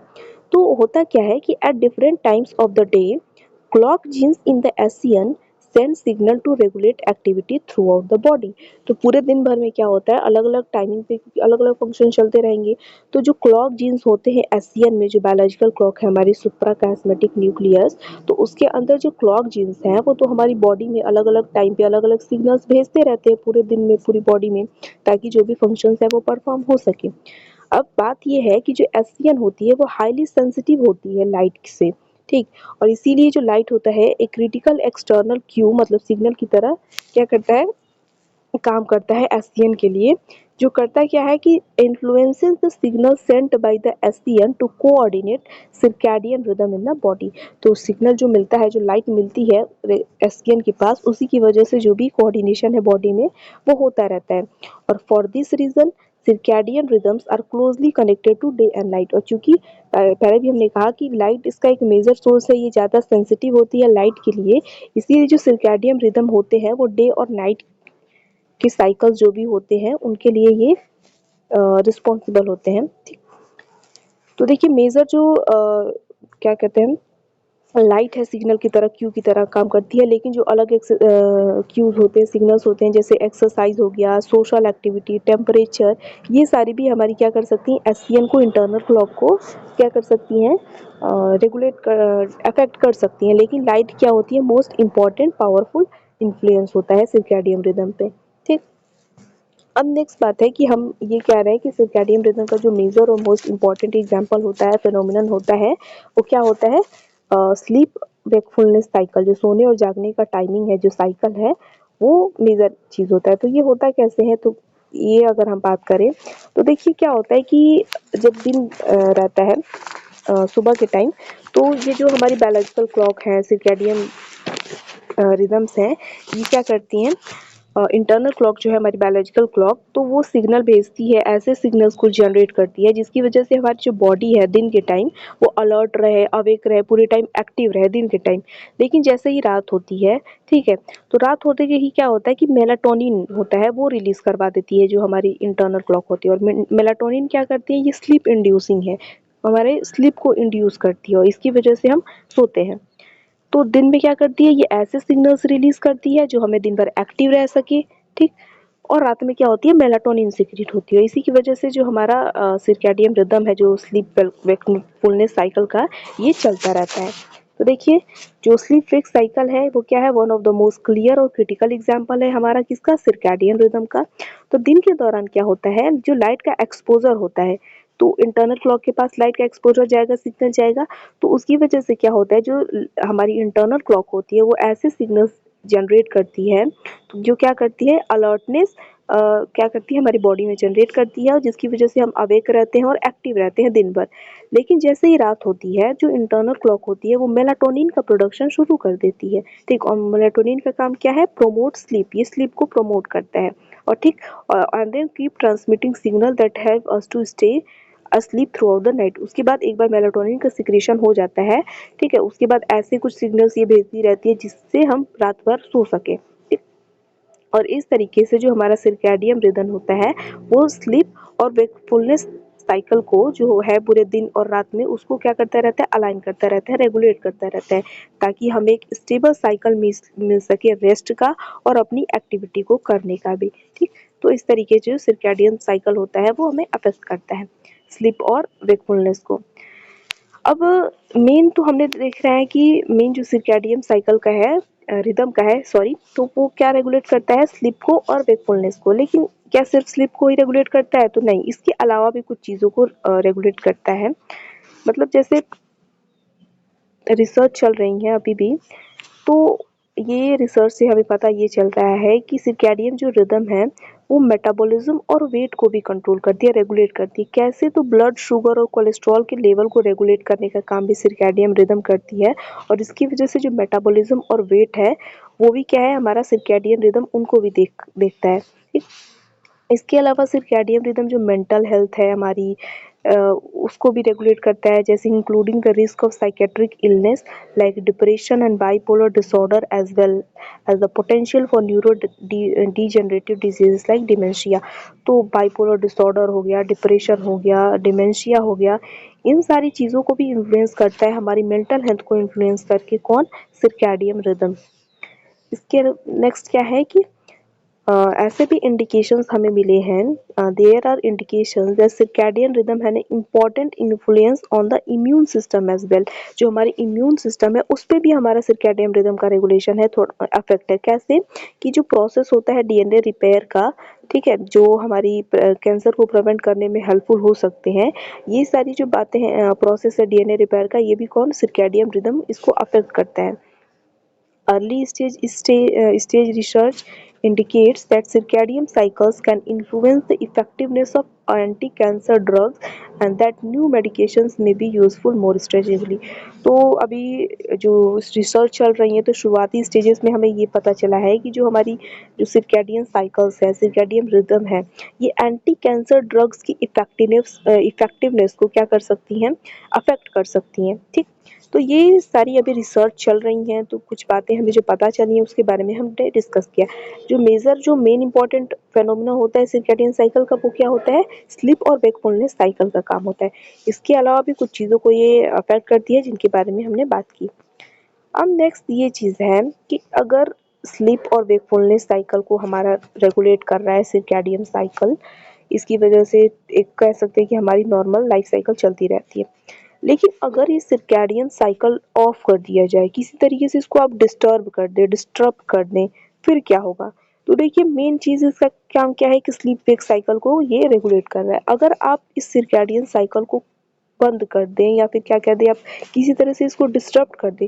तो होता क्या है कि at different times of the day clock genes in the SCN send signal to regulate activity throughout the body. तो पूरे दिन भर में क्या होता है, अलग अलग टाइमिंग पे अलग अलग फंक्शन चलते रहेंगे। तो जो क्लॉक जीन्स होते हैं एससीएन में, जो बायोलॉजिकल क्लॉक है हमारी सुप्राकिस्मेटिक न्यूक्लियस, तो उसके अंदर जो क्लॉक जीन्स हैं वो तो हमारी बॉडी में अलग अलग टाइम पे अलग अलग सिग्नल्स भेजते रहते हैं पूरे दिन में पूरी बॉडी में, ताकि जो भी फंक्शंस है वो परफॉर्म हो सके। अब बात ये है कि जो एससीएन होती है वो हाईली सेंसिटिव होती है लाइट से, ठीक। और इसीलिए जो लाइट होता है एक क्रिटिकल एक्सटर्नल क्यू मतलब सिग्नल की तरह क्या करता है, काम करता है एससीएन के लिए। जो करता क्या है कि influences the signal sent by the SCN to coordinate circadian rhythm in the body. तो सिग्नल जो मिलता है, जो लाइट मिलती है एससीएन के पास, उसी की वजह से जो भी कोऑर्डिनेशन है बॉडी में वो होता रहता है। और for this reason circadian rhythms are closely connected to day and night. और चूंकि पहले भी हमने कहा कि लाइट इसका एक मेजर सोर्स है, ये ज़्यादा सेंसिटिव होती है लाइट के लिए, इसीलिए जो सर्कैडियन रिदम होते हैं वो डे और नाइट के साइकिल्स जो भी होते हैं उनके लिए ये रिस्पॉन्सिबल होते हैं, ठीक। तो देखिए मेजर जो क्या कहते हैं, लाइट है सिग्नल की तरह क्यू की तरह काम करती है, लेकिन जो अलग क्यूज होते हैं, सिग्नल्स होते हैं, जैसे एक्सरसाइज हो गया, सोशल एक्टिविटी, टेम्परेचर, ये सारी भी हमारी क्या कर सकती हैं, एससीएन को, इंटरनल क्लॉक को क्या कर सकती हैं, रेगुलेट कर, अफेक्ट कर सकती हैं। लेकिन लाइट क्या होती है, मोस्ट इम्पॉर्टेंट पावरफुल इन्फ्लुएंस होता है सर्कैडियन रिदम पे, ठीक। अब नेक्स्ट बात है कि हम ये कह रहे हैं कि सर्कैडियन रिदम का जो मेजर और मोस्ट इम्पॉर्टेंट एग्जांपल होता है, फिनोमिनन होता है, वो क्या होता है, स्लीप वेकफुलनेस साइकिल। जो सोने और जागने का टाइमिंग है, जो साइकिल है, वो मेजर चीज़ होता है। तो ये होता कैसे है, तो ये अगर हम बात करें तो देखिए क्या होता है कि जब दिन रहता है सुबह के टाइम, तो ये जो हमारी बायोलॉजिकल क्लॉक है, सर्कैडियन रिदम्स हैं, ये क्या करती हैं, इंटरनल क्लॉक जो है हमारी बायोलॉजिकल क्लॉक, तो वो सिग्नल भेजती है, ऐसे सिग्नल्स को जनरेट करती है जिसकी वजह से हमारी जो बॉडी है दिन के टाइम वो अलर्ट रहे, अवेक रहे, पूरे टाइम एक्टिव रहे दिन के टाइम। लेकिन जैसे ही रात होती है, ठीक है, तो रात होते ही क्या होता है कि मेलाटोनिन होता है वो रिलीज करवा देती है जो हमारी इंटरनल क्लॉक होती है। और मेलाटोनिन क्या करती है, ये स्लीप इंड्यूसिंग है, हमारे स्लीप को इंड्यूस करती है और इसकी वजह से हम सोते हैं। तो दिन में क्या करती है, ये ऐसे सिग्नल्स रिलीज करती है जो हमें दिन भर एक्टिव रह सके, ठीक। और रात में क्या होती है, मेलाटोनिन सीक्रेट होती है। इसी की वजह से जो हमारा सर्कैडियन रिदम है, जो स्लीप वेकफुलनेस साइकिल का, ये चलता रहता है। तो देखिए जो स्लीप वेक साइकिल है वो क्या है, one of the most clear और क्रिटिकल एग्जांपल है हमारा किसका, सर्कैडियन रिदम का। तो दिन के दौरान क्या होता है, जो लाइट का एक्सपोजर होता है, तो इंटरनल क्लॉक के पास लाइट का एक्सपोजर जाएगा, सिग्नल जाएगा, तो उसकी वजह से क्या होता है, जो हमारी इंटरनल क्लॉक होती है वो ऐसे सिग्नल्स जनरेट करती है, तो जो क्या करती है, अलर्टनेस क्या करती है, हमारी बॉडी में जनरेट करती है, और जिसकी वजह से हम अवेक रहते हैं और एक्टिव रहते हैं दिन भर। लेकिन जैसे ही रात होती है, जो इंटरनल क्लॉक होती है वो मेलाटोनिन का प्रोडक्शन शुरू कर देती है, ठीक। और मेलाटोनिन का काम क्या है, प्रोमोट स्लीप, ये स्लीप को प्रमोट करता है, और ठीक, and then keep transmitting signal that help us to stay asleep throughout the night. उसके बाद एक बार मेलाटोनिन का सिक्रेशन हो जाता है, ठीक है, उसके बाद ऐसे कुछ सिग्नल्स ये भेजती रहती है जिससे हम रात भर सो सके, ठीक। और इस तरीके से जो हमारा सर्कैडियन रिदम होता है वो स्लीप और वेकफुलनेस साइकिल को जो है पूरे दिन और रात में उसको क्या करता रहता है, अलाइन करता रहता है, रेगुलेट करता रहता है, ताकि हमें एक स्टेबल साइकिल मिल सके रेस्ट का और अपनी एक्टिविटी को करने का भी, ठीक। तो इस तरीके से जो सर्कैडियन साइकिल होता है वो हमें अफेक्ट करता है, स्लीप और वेकफुलनेस को। अब मेन तो हमने देख रहा है कि मेन जो सर्कैडियन साइकिल का है, रिदम का है सॉरी, तो वो क्या रेगुलेट करता है, स्लीप को और वेकफुलनेस को। लेकिन क्या सिर्फ स्लीप को ही रेगुलेट करता है, तो नहीं, इसके अलावा भी कुछ चीज़ों को रेगुलेट करता है। मतलब जैसे रिसर्च चल रही है अभी भी, तो ये रिसर्च से हमें पता ये चल रहा है कि सर्कैडियन जो रिदम है वो मेटाबॉलिज्म और वेट को भी कंट्रोल करती है, रेगुलेट करती है। कैसे? तो ब्लड शुगर और कोलेस्ट्रॉल के लेवल को रेगुलेट करने का काम भी सर्कैडियन रिदम करती है, और इसकी वजह से जो मेटाबॉलिज्म और वेट है वो भी क्या है, हमारा सर्कैडियन रिदम उनको भी देखता है। ठीक? इसके अलावा सर्कैडियन रिदम जो मेंटल हेल्थ है हमारी, उसको भी रेगुलेट करता है, जैसे including the risk of psychiatric illness like depression and bipolar disorder as well as the potential for neurodegenerative diseases like dementia. तो बाइपोलर डिसऑर्डर हो गया, डिप्रेशन हो गया, डिमेंशिया हो गया, इन सारी चीज़ों को भी इन्फ्लुएंस करता है, हमारी मेंटल हेल्थ को इन्फ्लुएंस करके कौन? Circadian rhythm. इसके नेक्स्ट क्या है कि ऐसे भी इंडिकेशंस हमें मिले हैं, there are indications that circadian rhythm have an important influence on the immune system as well. जो हमारी इम्यून सिस्टम है उस पे भी हमारा सर्कैडियन रिदम का रेगुलेशन है, थोड़ा अफेक्ट है। कैसे? कि जो प्रोसेस होता है डीएनए रिपेयर का, ठीक है, जो हमारी कैंसर को प्रिवेंट करने में हेल्पफुल हो सकते हैं, ये सारी जो बातें हैं, प्रोसेस है डीएनए रिपेयर का, ये भी कौन? सर्कैडियन रिदम इसको अफेक्ट करता है। Early stage research indicates that circadian cycles can influence the effectiveness of anti-cancer drugs and that new medications may be useful more strategically। तो अभी जो रिसर्च चल रही है, तो शुरुआती स्टेजेस में हमें ये पता चला है कि जो हमारी जो सर्कैडियन साइकिल्स है, सर्कैडियन रिदम है, ये एंटी कैंसर ड्रग्स की इफेक्टिवनेस को क्या कर सकती हैं? अफेक्ट कर सकती हैं। ठीक? तो ये सारी अभी रिसर्च चल रही हैं, तो कुछ बातें हमें जो पता चली हैं उसके बारे में हमने डिस्कस किया। जो मेन इंपॉर्टेंट फेनोमेना होता है सर्कैडियन साइकिल का, वो क्या होता है? स्लीप और वेकफुलनेस साइकिल का काम होता है। इसके अलावा भी कुछ चीज़ों को ये अफेक्ट करती है जिनके बारे में हमने बात की। अब नेक्स्ट ये चीज़ है कि अगर स्लीप और वेकफुलनेस साइकिल को हमारा रेगुलेट कर रहा है सर्कैडियन साइकिल, इसकी वजह से एक कह सकते हैं कि हमारी नॉर्मल लाइफ साइकिल चलती रहती है। लेकिन अगर ये सर्कैडियन साइकिल ऑफ कर दिया जाए, किसी तरीके से इसको आप डिस्टर्ब कर दें, फिर क्या होगा? तो देखिए, मेन चीज़ इसका काम क्या है कि स्लीप वेक साइकिल को ये रेगुलेट कर रहा है। अगर आप इस सर्कैडियन साइकिल को बंद कर दें या फिर क्या कह दें, आप किसी तरह से इसको डिस्टर्ब कर दें,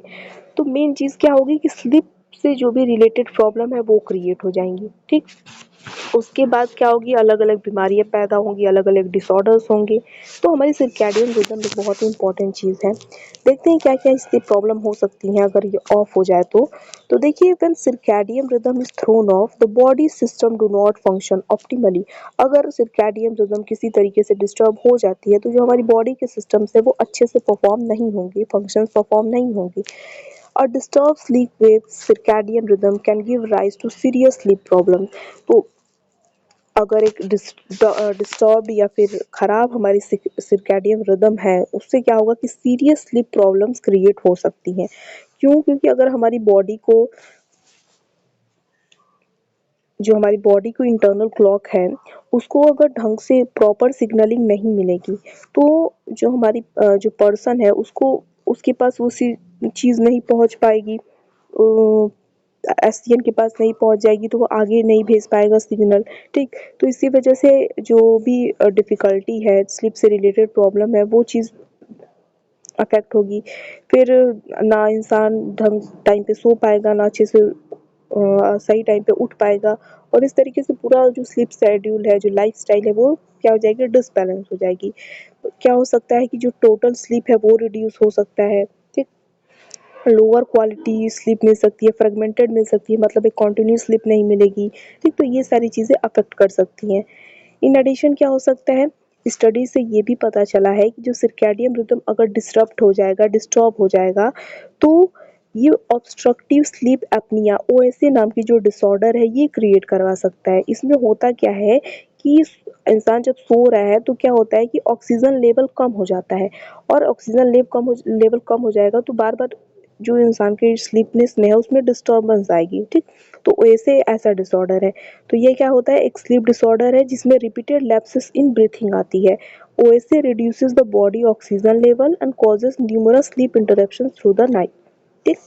तो मेन चीज़ क्या होगी कि स्लीप से जो भी रिलेटेड प्रॉब्लम है वो क्रिएट हो जाएंगी। ठीक? उसके बाद क्या होगी? अलग-अलग बीमारियाँ पैदा होंगी, अलग-अलग डिसऑर्डर्स होंगे। तो हमारी सर्कैडियन रिदम एक बहुत ही इम्पोर्टेंट चीज़ है। देखते हैं क्या-क्या इससे प्रॉब्लम हो सकती हैं अगर ये ऑफ हो जाए तो। तो देखिए, when circadian rhythm is thrown of, the body system do not function optimally. अगर सर्कैडियन रिदम किसी तरीके से डिस्टर्ब हो जाती है, तो जो हमारी बॉडी के सिस्टम्स है वो अच्छे से परफॉर्म नहीं होंगे, फंक्शंस परफॉर्म नहीं होंगे। और disturb sleep wave circadian rhythm can give rise to serious sleep problem. तो अगर एक डिस्टर्ब या फिर खराब हमारी सर्कैडियन रिदम है, उससे क्या होगा कि सीरियस स्लीप प्रॉब्लम्स क्रिएट हो सकती हैं। क्यों? क्योंकि अगर हमारी बॉडी को इंटरनल क्लॉक है, उसको अगर ढंग से प्रॉपर सिग्नलिंग नहीं मिलेगी, तो जो हमारी जो पर्सन है उसको उसके पास वो चीज़ नहीं पहुंच पाएगी, एसडीएन के पास नहीं पहुंच जाएगी, तो वो आगे नहीं भेज पाएगा सिग्नल। ठीक? तो इसी वजह से जो भी डिफ़िकल्टी है, स्लीप से रिलेटेड प्रॉब्लम है, वो चीज़ अफेक्ट होगी। फिर ना इंसान ढंग टाइम पे सो पाएगा, ना अच्छे से सही टाइम पे उठ पाएगा, और इस तरीके से पूरा जो स्लीप शेड्यूल है, जो लाइफस्टाइल है, वो क्या हो जाएगी? डिसबैलेंस हो जाएगी। क्या हो सकता है कि जो टोटल स्लीप है वो रिड्यूस हो सकता है। ठीक? लोअर क्वालिटी स्लीप मिल सकती है, फ्रेगमेंटेड मिल सकती है, मतलब एक कंटिन्यूस स्लीप नहीं मिलेगी। ठीक? तो ये सारी चीज़ें अफेक्ट कर सकती हैं। इन एडिशन क्या हो सकता है? स्टडी से ये भी पता चला है कि जो सर्कैडियन रिदम अगर डिस्टर्ब हो जाएगा, तो ये ऑब्स्ट्रक्टिव स्लीप एपनिया ओएसए नाम की जो डिसऑर्डर है ये क्रिएट करवा सकता है। इसमें होता क्या है कि इंसान जब सो रहा है तो क्या होता है कि ऑक्सीजन लेवल कम हो जाता है, और ऑक्सीजन लेवल कम हो जाएगा तो बार-बार जो इंसान के स्लीपनेस में है उसमें डिस्टर्बेंस आएगी। ठीक? तो ओएसए ऐसा डिसऑर्डर है। तो ये क्या होता है? एक स्लीप डिसऑर्डर है जिसमें रिपीटेड लैप्सेस इन ब्रीथिंग आती है। OSA reduces the body oxygen level and causes numerous sleep interruptions through the night. ठीक?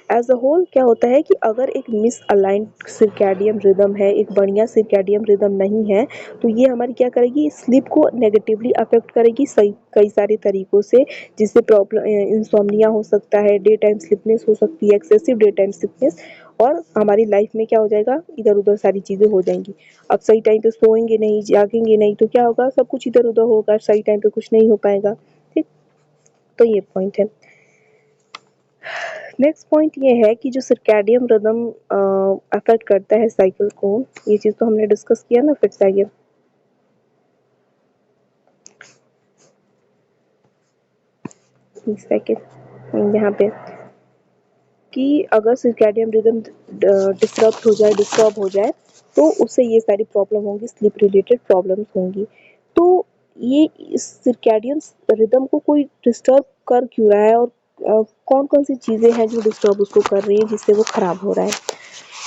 एज अ होल क्या होता है कि अगर एक मिस अलाइंड सर्कैडियन रिदम है, एक बढ़िया सर्कैडियन रिदम नहीं है, तो ये हमारी क्या करेगी? स्लीप को नेगेटिवली अफेक्ट करेगी कई सारे तरीकों से, जिससे प्रॉब्लम इंसोम्निया हो सकता है, डे टाइम स्लीपनेस हो सकती है, एक्सेसिव डे टाइम स्लीपनेस, और हमारी लाइफ में क्या हो जाएगा, इधर-उधर सारी चीज़ें हो जाएँगी। अब सही टाइम पे सोएँगे नहीं, जागेंगे नहीं तो क्या होगा, सब कुछ इधर-उधर होगा, सही टाइम पे कुछ नहीं हो पाएगा, ठीक? तो ये पॉइंट है। नेक्स्ट पॉइंट ये है कि जो सर्कैडियन रिदम अफेक्ट करता है साइकिल को, ये चीज़ तो हमने डिस्कस किया ना, फिर से आइए। एक सेकंड, यहाँ पे कि अगर सर्कैडियन रिदम डिस्टर्ब हो जाए तो उससे ये सारी प्रॉब्लम होंगी, स्लीप रिलेटेड प्रॉब्लम्स होंगी। तो ये इस सर्कैडियन रिदम को कोई डिस्टर्ब कर क्यों रहा है, और कौन-कौन सी चीज़ें हैं जो डिस्टर्ब उसको कर रही हैं जिससे वो खराब हो रहा है?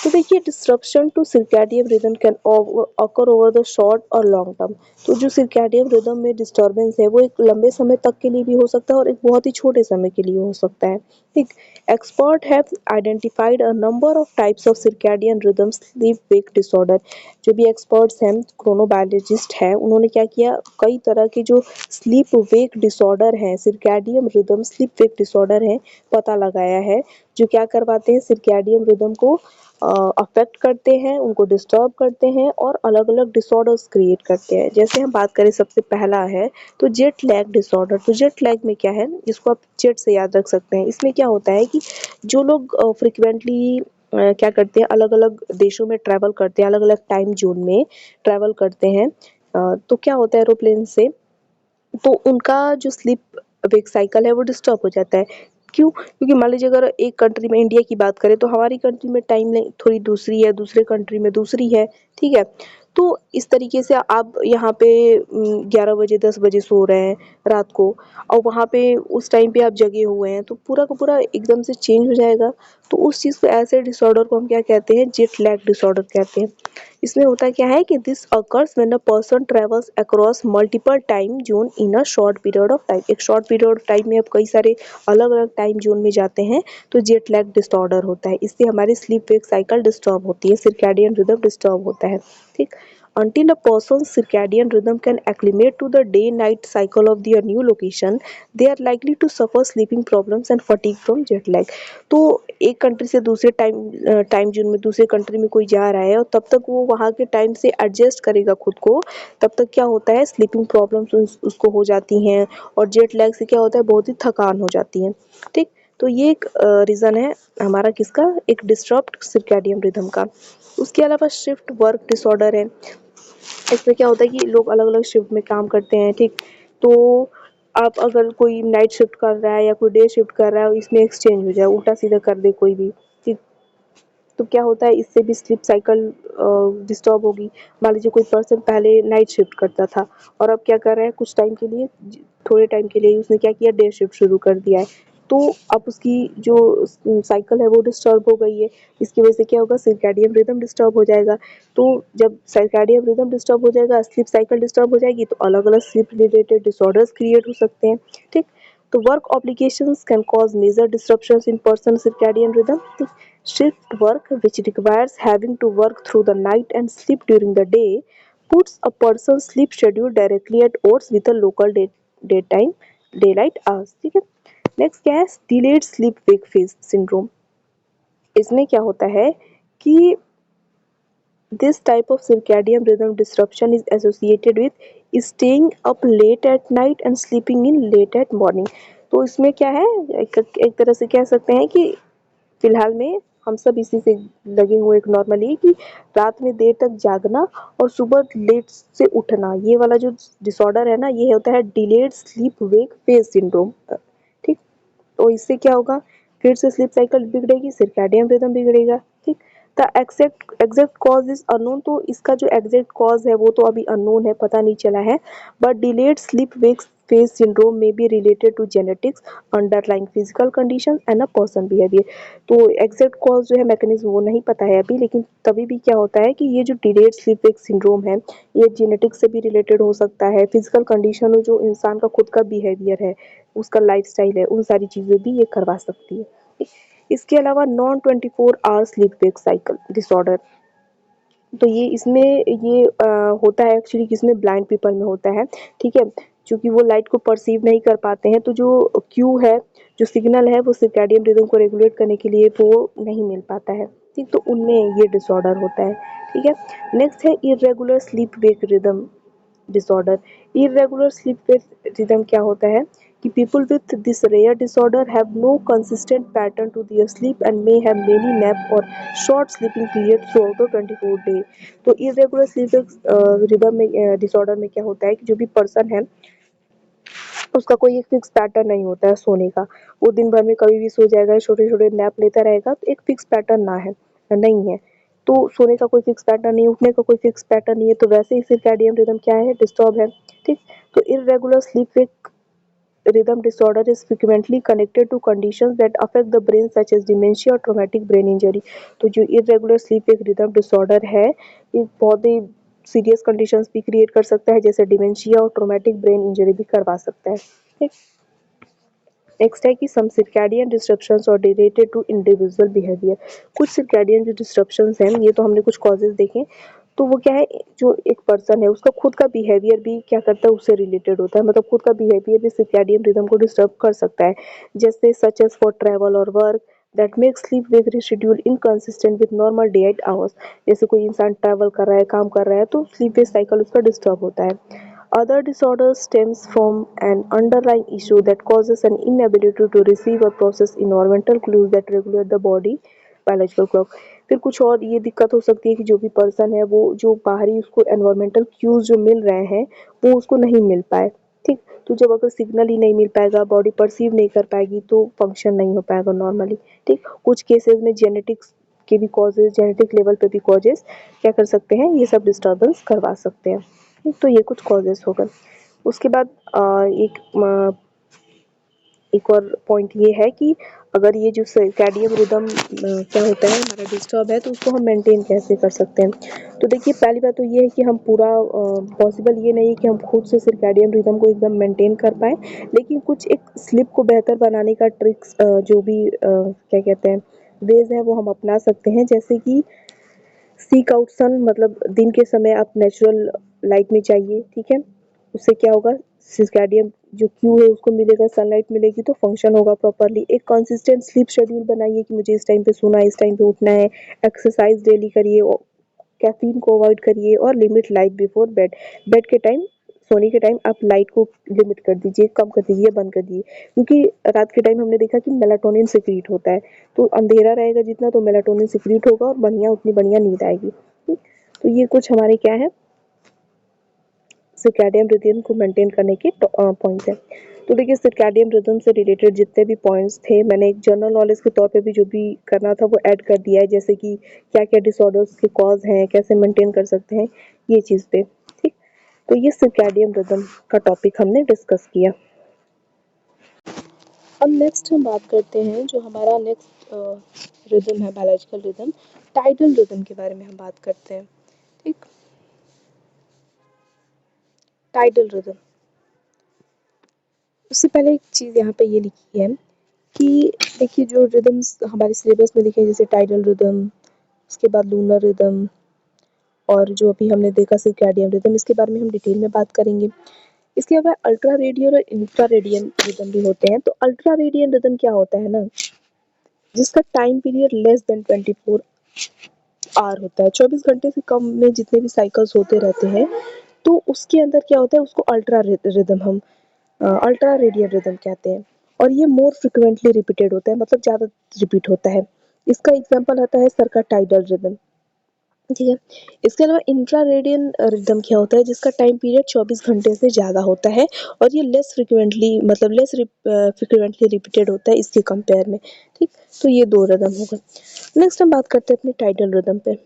तो देखिए, disruption to circadian rhythm can occur over the short or long term. तो जो सर्कैडियन रिदम में डिस्टर्बेंस है वो एक लंबे समय तक के लिए भी हो सकता है और एक बहुत ही छोटे समय के लिए हो सकता है, ठीक। Expert have identified a number of types of circadian rhythm sleep wake disorder. जो भी एक्सपर्ट्स हैं, क्रोनोबायोलॉजिस्ट हैं, उन्होंने क्या किया, कई तरह के जो स्लीप वेक डिसऑर्डर हैं, circadian rhythm sleep wake disorder हैं, पता लगाया है, जो क्या करवाते हैं, सर्कैडियन रिदम को अफेक्ट करते हैं, उनको डिस्टर्ब करते हैं और अलग-अलग डिसऑर्डर्स क्रिएट करते हैं। जैसे हम बात करें, सबसे पहला है तो जेट लैग डिसऑर्डर। तो जेट लैग में क्या है, इसको आप जेट से याद रख सकते हैं। इसमें क्या होता है कि जो लोग फ्रीक्वेंटली क्या करते हैं, अलग-अलग देशों में ट्रैवल करते हैं, अलग-अलग टाइम ज़ोन में ट्रैवल करते हैं, तो क्या होता है एरोप्लेन से, तो उनका जो स्लीप वेक साइकिल है वो डिस्टर्ब हो जाता है। क्यों? क्योंकि मान लीजिए अगर एक कंट्री में, इंडिया की बात करें, तो हमारी कंट्री में टाइम लाइन थोड़ी दूसरी है, दूसरे कंट्री में दूसरी है, ठीक है? तो इस तरीके से आप यहाँ पे 11 बजे 10 बजे सो रहे हैं रात को, और वहाँ पे उस टाइम पे आप जगे हुए हैं, तो पूरा का पूरा एकदम से चेंज हो जाएगा। तो उस चीज़ को, ऐसे डिसऑर्डर को हम क्या कहते हैं, जेट लैग डिसऑर्डर कहते हैं। इसमें होता क्या है कि this occurs when a person travels across multiple time zone in a short period of time. एक शॉर्ट पीरियड ऑफ टाइम में आप कई सारे अलग-अलग टाइम जोन में जाते हैं, तो जेट लैग डिसऑर्डर होता है। इससे हमारी स्लीप वेक साइकिल डिस्टर्ब होती है, सर्कैडियन रिदम डिस्टर्ब होता है, ठीक। Until a person's circadian rhythm can acclimate to the day-night cycle of their new location, they are likely to suffer sleeping problems and fatigue from jet lag. तो एक कंट्री से दूसरे टाइम जोन में, दूसरे कंट्री में कोई जा रहा है और तब तक वो वहाँ के टाइम से एडजस्ट करेगा खुद को, तब तक क्या होता है, स्लीपिंग प्रॉब्लम्स उसको हो जाती हैं, और जेट लैग से क्या होता है, बहुत ही थकान हो जाती है, ठीक। तो ये एक रीज़न है हमारा, किसका, एक डिस्टर्ब्ड सर्कैडियन रिदम का। उसके अलावा शिफ्ट वर्क डिसऑर्डर है। इसमें क्या होता है कि लोग अलग-अलग शिफ्ट में काम करते हैं, ठीक। तो आप अगर कोई नाइट शिफ्ट कर रहा है या कोई डे शिफ्ट कर रहा है, इसमें एक्सचेंज हो जाए, उल्टा-सीधा कर दे कोई भी, ठीक। तो क्या होता है, इससे भी स्लीप साइकिल डिस्टर्ब होगी। मान लीजिए कोई पर्सन पहले नाइट शिफ्ट करता था और अब क्या कर रहा है, कुछ टाइम के लिए, थोड़े टाइम के लिए उसने क्या किया, डे शिफ्ट शुरू कर दिया है। तो अब उसकी जो साइकिल है वो डिस्टर्ब हो गई है। इसकी वजह से क्या होगा, सर्कैडियन रिदम डिस्टर्ब हो जाएगा। तो जब सर्कैडियन रिदम डिस्टर्ब हो जाएगा, स्लीप साइकिल डिस्टर्ब हो जाएगी, तो अलग-अलग स्लीप रिलेटेड डिसऑर्डर्स क्रिएट हो सकते हैं, ठीक। तो work obligations can cause major disruptions in person circadian rhythm, ठीक। Shift work, which requires having to work through the night and sleep during the day, puts a person's sleep schedule directly at odds with the local daytime daylight hours, ठीक है। नेक्स्ट क्या है, delayed sleep wake phase syndrome. इसमें क्या होता है कि this type of circadian rhythm disruption is associated with staying up late at night and sleeping in late at morning। तो इसमें क्या है, एक तरह से कह सकते हैं कि फिलहाल में हम सब इसी से लगे हुए, एक नॉर्मली, कि रात में देर तक जागना और सुबह लेट से उठना, ये वाला जो डिसऑर्डर है ना, ये होता है delayed sleep wake phase syndrome, ठीक। तो इससे क्या होगा, फिर से स्लीप साइकिल बिगड़ेगी, सर्कैडियन रिदम बिगड़ेगा, ठीक। The exact cause is unknown. तो इसका जो एग्जैक्ट कॉज है वो तो अभी अननोन है, पता नहीं चला है। But delayed sleep wake phase syndrome में be related to genetics, underlying physical condition and a person behaviour. तो एग्जैक्ट कॉज जो है, मैकेनिज्म, वो नहीं पता है अभी, लेकिन तभी भी क्या होता है कि ये जो डिलेड स्लीप वेक सिंड्रोम है, ये जेनेटिक्स से भी रिलेटेड हो सकता है, फिजिकल कंडीशन, जो इंसान का खुद का बिहेवियर है, उसका लाइफस्टाइल है, उन सारी चीज़ें भी ये करवा सकती है। इसके अलावा non 24 hour sleep wake cycle disorder, तो ये इसमें ये होता है एक्चुअली किसमें, ब्लाइंड पीपल में होता है, ठीक है। चूँकि वो लाइट को परसीव नहीं कर पाते हैं तो जो क्यू है, जो सिग्नल है वो सर्कैडियन रिदम को रेगुलेट करने के लिए वो नहीं मिल पाता है, ठीक। तो उनमें ये डिसऑर्डर होता है, ठीक है। नेक्स्ट है irregular sleep wake rhythm disorder. Irregular sleep wake rhythm क्या होता है कि people with this rare disorder have no consistent pattern to their sleep and may have many nap or short sleeping period throughout the 24 day। तो irregular sleep rhythm में डिसऑर्डर में क्या होता है कि जो भी पर्सन है उसका कोई एक फिक्स पैटर्न नहीं होता है सोने का, वो दिन भर में कभी भी सो जाएगा, छोटे छोटे नैप लेता रहेगा, तो एक फिक्स पैटर्न ना है, नहीं है। तो सोने का कोई फिक्स पैटर्न नहीं, उठने का कोई फिक्स पैटर्न नहीं है, तो वैसे ही सर्कैडियन रिदम क्या है, डिस्टर्ब है, ठीक। तो irregular sleep wake rhythm disorder is frequently connected to conditions that affect the brain such as dementia or traumatic brain injury। तो जो irregular sleep एक rhythm disorder है, ये बहुत ही सीरियस कंडीशंस भी क्रिएट कर सकता है, जैसे डिमेंशिया और ट्रोमेटिक ब्रेन इंजरी भी करवा सकता है, ठीक। नेक्स्ट है कि सम सर्कैडियन डिस्ट्रप्शंस और रिलेटेड टू इंडिविजुअल बिहेवियर। कुछ सर्कैडियन जो डिस्ट्रप्शंस हैं, ये तो हमने कुछ कॉजेज देखे, तो वो क्या है, जो एक पर्सन है उसका खुद का बिहेवियर भी क्या करता है, उससे रिलेटेड होता है, मतलब खुद का बिहेवियर भी सर्कैडियन रिदम को डिस्टर्ब कर सकता है, जैसे सच एज फॉर ट्रैवल और work that make sleep wake schedule inconsistent with normal day at hours. जैसे कोई इंसान ट्रैवल कर रहा है, काम कर रहा है, तो स्लीप वेक साइकिल उसका डिस्टर्ब होता है। Other disorders stems from an underlying issue that causes an inability to receive or process environmental clues that regulate the body biological clock। फिर कुछ और ये दिक्कत हो सकती है कि जो भी पर्सन है वो जो बाहरी उसको एनवायरमेंटल क्यूज जो मिल रहे हैं वो उसको नहीं मिल पाए, ठीक। तो जब अगर सिग्नल ही नहीं मिल पाएगा, बॉडी परसीव नहीं कर पाएगी, तो फंक्शन नहीं हो पाएगा नॉर्मली, ठीक। कुछ केसेस में जेनेटिक्स के भी कॉजेज, जेनेटिक लेवल पे भी कॉजेज क्या कर सकते हैं, ये सब डिस्टर्बेंस करवा सकते हैं, ठीक। तो ये कुछ कॉजेस हो गए। उसके बाद एक और पॉइंट ये है कि अगर ये जो सर्कैडियन रिदम क्या होता है हमारा डिस्टर्ब है, तो उसको हम मेंटेन कैसे कर सकते हैं। तो देखिए पहली बात तो ये है कि हम पूरा पॉसिबल ये नहीं है कि हम खुद से सर्कैडियन रिदम को एकदम मेंटेन कर पाएँ, लेकिन कुछ एक स्लीप को बेहतर बनाने का ट्रिक्स जो भी क्या कहते हैं वेज़ हैं वो हम अपना सकते हैं, जैसे कि सीक आउट सन, मतलब दिन के समय आप नेचुरल लाइट में जाइए, ठीक है। उससे क्या होगा, सिरकैडियन जो क्यू है उसको मिलेगा, सनलाइट मिलेगी तो फंक्शन होगा प्रॉपर्ली। एक कंसिस्टेंट स्लीप शेड्यूल बनाइए कि मुझे इस टाइम पे सोना है, इस टाइम पे उठना है। एक्सरसाइज डेली करिए, कैफीन को अवॉइड करिए और limit light before bed. Bed के टाइम, सोने के टाइम आप लाइट को लिमिट कर दीजिए, कम कर दीजिए, बंद कर दीजिए, क्योंकि रात के टाइम हमने देखा कि मेलाटोनिन सिक्रीट होता है, तो अंधेरा रहेगा जितना तो मेलाटोनिन सिक्रीट होगा और बढ़िया उतनी बढ़िया नींद आएगी, ठीक। तो ये कुछ हमारे क्या है, सर्कैडियन रिदम को मेंटेन करने के पॉइंट्स हैं। तो देखिए सर्कैडियन रिदम से रिलेटेड जितने भी पॉइंट्स थे मैंने एक जनरल नॉलेज के तौर पे भी जो भी करना था वो ऐड कर दिया है, जैसे कि क्या क्या डिसऑर्डर्स के कॉज हैं, कैसे मेंटेन कर सकते हैं, ये चीज़ पे, ठीक। तो ये सर्कैडियन रिदम का टॉपिक हमने डिस्कस किया। अब नेक्स्ट हम बात करते हैं जो हमारा नेक्स्ट रिदम है, बायोलॉजिकल रिदम, टाइडल रिदम के बारे में हम बात करते हैं, ठीक। टाइडल रिदम, उससे पहले एक चीज़ यहाँ पे ये लिखी है कि देखिए जो रिदम्स हमारे सिलेबस में लिखे हैं, जैसे टाइडल रिदम, उसके बाद लूनर रिदम और जो अभी हमने देखा सर्कैडियन रिदम, इसके बारे में हम डिटेल में बात करेंगे। इसके अलावा अल्ट्रा रेडियन और इंफ्रा रेडियन रिदम भी होते हैं। तो अल्ट्रा रेडियन रिदम क्या होता है ना, जिसका time period less than 24 hour होता है, 24 घंटे से कम में जितने भी साइकिल्स होते रहते हैं, तो उसके अंदर क्या होता है, उसको अल्ट्रा रिदम हम अल्ट्रा रेडियन रिदम कहते हैं। और ये मोर फ्रिक्वेंटली रिपीटेड होता है, मतलब ज़्यादा रिपीट होता है। इसका एग्जांपल आता है सर्काटाइडल रिदम, ठीक है। इसके अलावा इंफ्रारेडियन रिदम क्या होता है, जिसका टाइम पीरियड 24 घंटे से ज़्यादा होता है और ये लेस फ्रिक्वेंटली, मतलब लेस फ्रिक्वेंटली रिपीटेड होता है इसके कंपेयर में, ठीक। तो ये दो रिदम हो गए। नेक्स्ट हम बात करते हैं अपने टाइडल रिदम पे।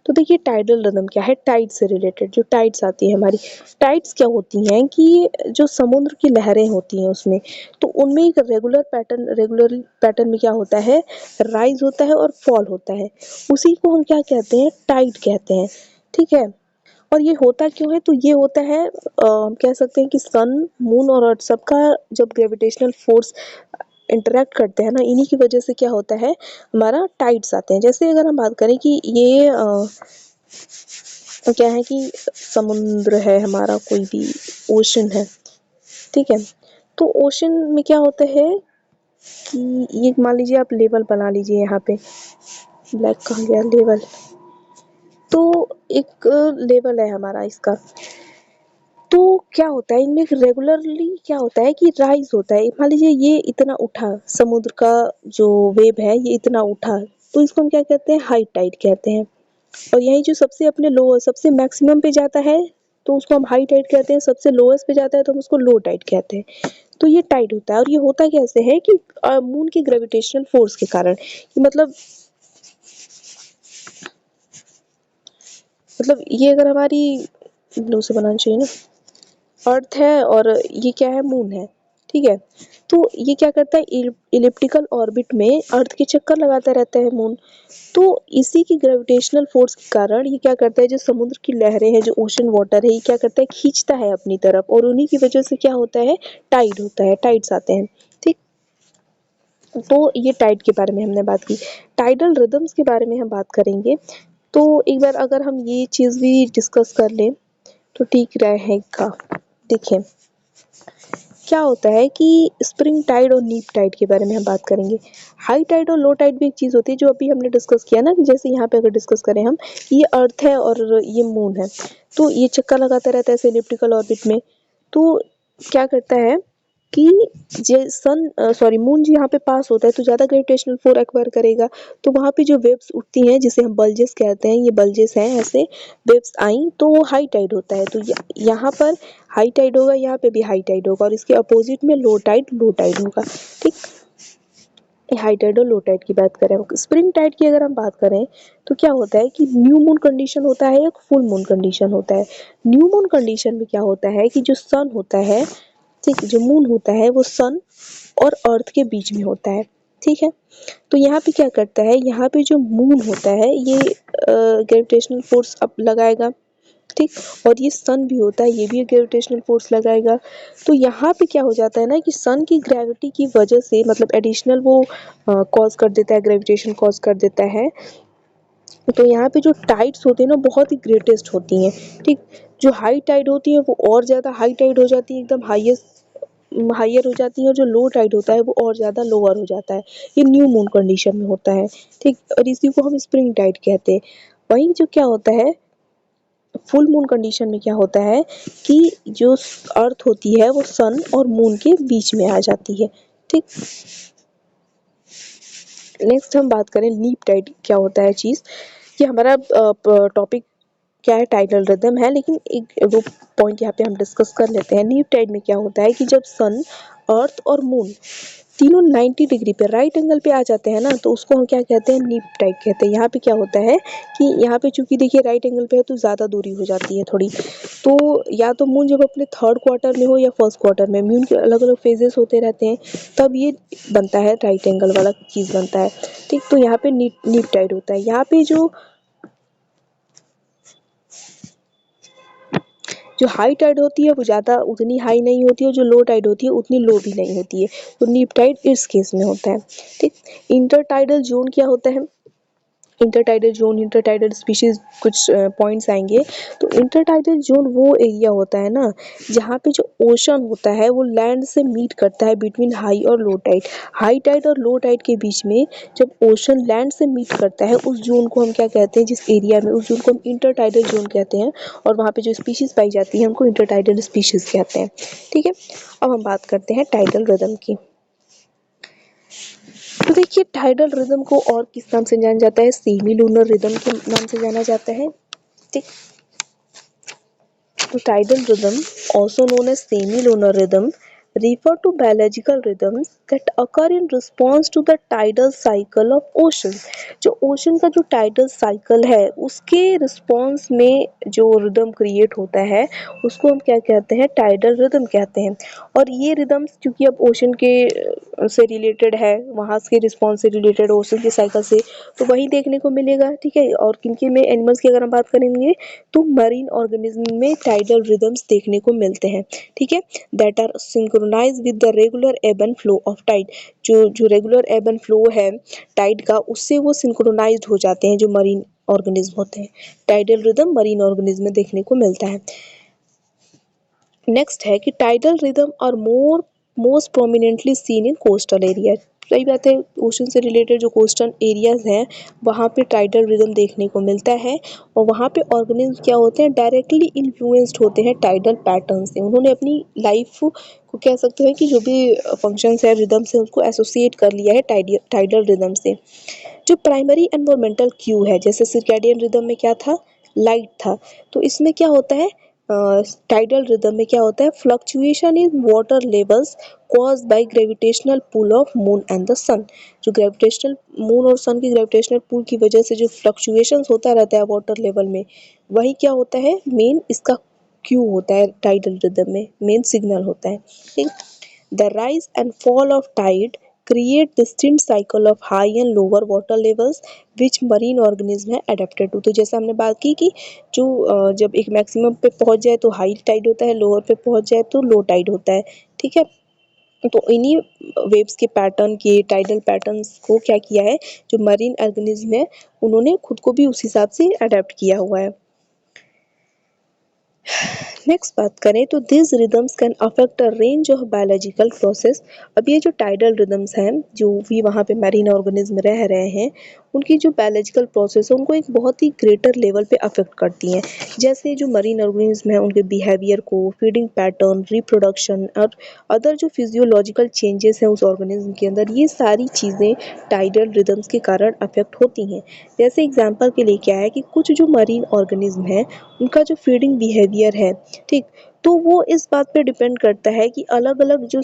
तो देखिए टाइडल रिदम क्या है, टाइड से रिलेटेड जो टाइड्स आती है हमारी, टाइड्स क्या होती हैं कि जो समुद्र की लहरें होती हैं उसमें, तो उनमें एक रेगुलर पैटर्न में क्या होता है, राइज होता है और फॉल होता है, उसी को हम क्या कहते हैं, टाइड कहते हैं, ठीक है। और ये होता क्यों है, तो ये होता है हम कह सकते हैं कि सन, मून और अर्थ सबका जब ग्रेविटेशनल फोर्स इंटरेक्ट करते हैं ना, इन्हीं की वजह से क्या होता है, हमारा टाइड्स आते हैं। जैसे अगर हम बात करें कि ये क्या है कि समुद्र है हमारा, कोई भी ओशन है, ठीक है। तो ओशन में क्या होता है कि ये मान लीजिए आप लेवल बना लीजिए, यहाँ पे ब्लैक कहाँ गया लेवल, तो एक लेवल है हमारा इसका। तो क्या होता है इनमें रेगुलरली क्या होता है कि राइज होता है। मान लीजिए ये इतना उठा, समुद्र का जो वेव है ये इतना उठा, तो इसको हम क्या कहते हैं, हाई टाइड कहते हैं। और यही जो सबसे अपने लो सबसे मैक्सिमम पे जाता है तो उसको हम हाई टाइड कहते हैं, सबसे लोएस्ट पे जाता है तो हम उसको लो टाइड कहते हैं। तो ये टाइड होता है, और ये होता कैसे है कि मून के ग्रेविटेशनल फोर्स के कारण, कि मतलब ये अगर हमारी ब्लू से बनाना चाहिए ना, अर्थ है और ये क्या है, मून है, ठीक है। तो ये क्या करता है, इलिप्टिकल ऑर्बिट में अर्थ के चक्कर लगाता रहता है मून। तो इसी की ग्रेविटेशनल फोर्स के कारण ये क्या करता है, जो समुद्र की लहरें हैं, जो ओशन वाटर है, ये क्या करता है, खींचता है अपनी तरफ, और उन्हीं की वजह से क्या होता है, टाइड होता है, टाइड्स आते हैं, ठीक। तो ये टाइड के बारे में हमने बात की। टाइडल रिदम्स के बारे में हम बात करेंगे, तो एक बार अगर हम ये चीज़ भी डिस्कस कर लें तो ठीक रहेगा। देखिए क्या होता है कि स्प्रिंग टाइड और नीप टाइड के बारे में हम बात करेंगे। हाई टाइड और लो टाइड भी एक चीज़ होती है जो अभी हमने डिस्कस किया ना, कि जैसे यहाँ पे अगर डिस्कस करें हम, ये अर्थ है और ये मून है, तो ये चक्कर लगाता रहता है ऐसे इलिप्टिकल ऑर्बिट में। तो क्या करता है कि मून जी यहाँ पे पास होता है तो ज़्यादा ग्रेविटेशनल फोर्स एक्वायर करेगा, तो वहाँ पे जो वेव्स उठती हैं जिसे हम बल्जेस कहते हैं, ये बल्जेस हैं, ऐसे वेव्स आई तो वो हाई टाइड होता है। तो यहाँ पर हाई टाइड होगा, यहाँ पे भी हाई टाइड होगा, और इसके अपोजिट में लो टाइड होगा, ठीक। हाई टाइड और लो टाइड की बात करें, स्प्रिंग टाइड की अगर हम बात करें तो क्या होता है कि न्यू मून कंडीशन होता है, एक फुल मून कंडीशन होता है। न्यू मून कंडीशन में क्या होता है कि जो सन होता है, ठीक, जो मून होता है वो सन और अर्थ के बीच में होता है, ठीक है। तो यहाँ पे क्या करता है, यहाँ पे जो मून होता है ये ग्रेविटेशनल फोर्स अप लगाएगा, ठीक। और ये सन भी होता है, ये भी ग्रेविटेशनल फोर्स लगाएगा। तो यहाँ पे क्या हो जाता है ना कि सन की ग्रेविटी की वजह से, मतलब एडिशनल वो कॉज कर देता है, ग्रेविटेशन कॉज कर देता है। तो यहाँ पे जो टाइड्स होती है ना बहुत ही ग्रेटेस्ट होती हैं, ठीक। जो हाई टाइड होती है वो और ज़्यादा हाई टाइड हो जाती है, एकदम हाईएस्ट हायर हो जाती है, और जो लो टाइड होता है वो और ज़्यादा लोअर हो जाता है। ये न्यू मून कंडीशन में होता है, ठीक। और इसी को हम स्प्रिंग टाइड कहते हैं। वहीं जो क्या होता है, फुल मून कंडीशन में क्या होता है कि जो अर्थ होती है वो सन और मून के बीच में आ जाती है, ठीक। नेक्स्ट हम बात करें लीप टाइड क्या होता है चीज़, कि हमारा टॉपिक क्या है, टाइडल रिदम है, लेकिन एक दो पॉइंट यहाँ पे हम डिस्कस कर लेते हैं। लीप टाइड में क्या होता है कि जब सन, अर्थ और मून तीनों 90 डिग्री पे राइट एंगल पे आ जाते हैं ना, तो उसको हम क्या कहते हैं, नीप टाइड कहते हैं। यहाँ पे क्या होता है कि यहाँ पे चूंकि देखिए राइट एंगल पे है तो ज़्यादा दूरी हो जाती है थोड़ी, तो या तो मून जब अपने थर्ड क्वार्टर में हो या फर्स्ट क्वार्टर में, मून के अलग अलग फेजेस होते रहते हैं, तब ये बनता है राइट एंगल वाला चीज़ बनता है, ठीक। तो यहाँ पे नीप टाइड होता है। यहाँ पे जो हाई टाइड होती है वो ज़्यादा उतनी हाई नहीं होती है, जो लो टाइड होती है उतनी लो भी नहीं होती है, तो नीप टाइड इस केस में होता है, ठीक। इंटर टाइडल जोन क्या होता है, इंटरटाइडल जोन, इंटरटाइडल स्पीशीज, कुछ पॉइंट्स आएंगे। तो इंटरटाइडल जोन वो एरिया होता है ना जहाँ पे जो ओशन होता है वो लैंड से मीट करता है बिटवीन हाई और लो टाइड। हाई टाइड और लो टाइड के बीच में जब ओशन लैंड से मीट करता है, उस जोन को हम क्या कहते हैं, जिस एरिया में, उस जोन को हम इंटरटाइडल जोन कहते हैं, और वहाँ पे जो स्पीशीज पाई जाती है हमको इंटरटाइडल स्पीशीज कहते हैं, ठीक है। अब हम बात करते हैं टाइडल रिदम की। तो देखिए टाइडल रिदम को और किस नाम से जाना जाता है, सेमी लूनर रिदम के नाम से जाना जाता है, ठीक। तो tidal rhythm, also known as semi-lunar rhythm, refer to biological rhythms that occur in response to the tidal cycle of ocean। जो ओशन का जो टाइडल साइकिल है उसके रिस्पॉन्स में जो रिदम क्रिएट होता है उसको हम क्या कहते हैं, टाइडल रिदम कहते हैं। और ये रिदम्स क्योंकि अब ओशन के से रिलेटेड है, वहाँ के रिस्पॉन्स से रिलेटेड, ओशन के साइकिल से, तो वही देखने को मिलेगा, ठीक है। और किनके में, एनिमल्स की अगर हम बात करेंगे तो मरीन ऑर्गेनिज्म में टाइडल रिदम्स देखने को मिलते हैं, ठीक है, that are synchronize with the regular ebb and flow of of tide, जो जो रेगुलर एब एंड फ्लो है टाइड का, उससे वो सिंक्रोनाइज्ड हो जाते हैं जो मरीन ऑर्गेनिज्म होते हैं। टाइडल रिदम मरीन ऑर्गेनिज्म में देखने को मिलता है। नेक्स्ट है कि tidal rhythm are most prominently seen in coastal area. सही बात है, ओशन से रिलेटेड जो कोस्टल एरियाज हैं वहाँ पे टाइडल रिदम देखने को मिलता है, और वहाँ पे ऑर्गेनिज्म क्या होते हैं, डायरेक्टली इन्फ्लुएंस्ड होते हैं टाइडल पैटर्न से। उन्होंने अपनी लाइफ को कह सकते हैं कि जो भी फंक्शंस है रिदम से उसको एसोसिएट कर लिया है टाइडल रिदम से। जो प्राइमरी एनवायरमेंटल क्यू है, जैसे सर्कैडियन रिदम में क्या था, लाइट था, तो इसमें क्या होता है, टाइडल रिदम में क्या होता है, fluctuation in water levels caused by gravitational pull of moon and the sun. जो ग्रेविटेशनल मून और सन की ग्रेविटेशनल पुल की वजह से जो फ्लक्चुएशंस होता रहता है वाटर लेवल में, वही क्या होता है, मेन इसका क्यू होता है टाइडल रिदम में, मेन सिग्नल होता है। ठीक, the rise and fall of tide create distinct cycle of high and lower water levels which marine organism है adapted to। तो जैसे हमने बात की कि जो जब एक मैक्सिमम पे पहुंच जाए तो हाई टाइड होता है, लोअर पे पहुंच जाए तो लो टाइड होता है। ठीक है, तो इन्हीं वेव्स के पैटर्न के टाइडल पैटर्न्स को क्या किया है, जो मरीन ऑर्गेनिज्म है उन्होंने खुद को भी उस हिसाब से अडेप्ट किया हुआ है। नेक्स्ट बात करें तो this rhythms can affect a range of biological process. अब ये जो टाइडल रिदम्स हैं जो भी वहाँ पे मैरीन ऑर्गेनिज्म रह रहे हैं, उनकी जो बायोलॉजिकल प्रोसेस है उनको एक बहुत ही ग्रेटर लेवल पे अफेक्ट करती हैं। जैसे जो मरीन ऑर्गेनिज्म है उनके बिहेवियर को, फीडिंग पैटर्न, रिप्रोडक्शन और अदर जो फिजियोलॉजिकल चेंजेस हैं उस ऑर्गेनिज्म के अंदर, ये सारी चीज़ें टाइडल रिदम्स के कारण अफेक्ट होती हैं। जैसे एग्जांपल के लिए क्या है कि कुछ जो मरीन ऑर्गेनिज्म है उनका जो फीडिंग बिहेवियर है, ठीक, तो वो इस बात पे डिपेंड करता है कि अलग-अलग जो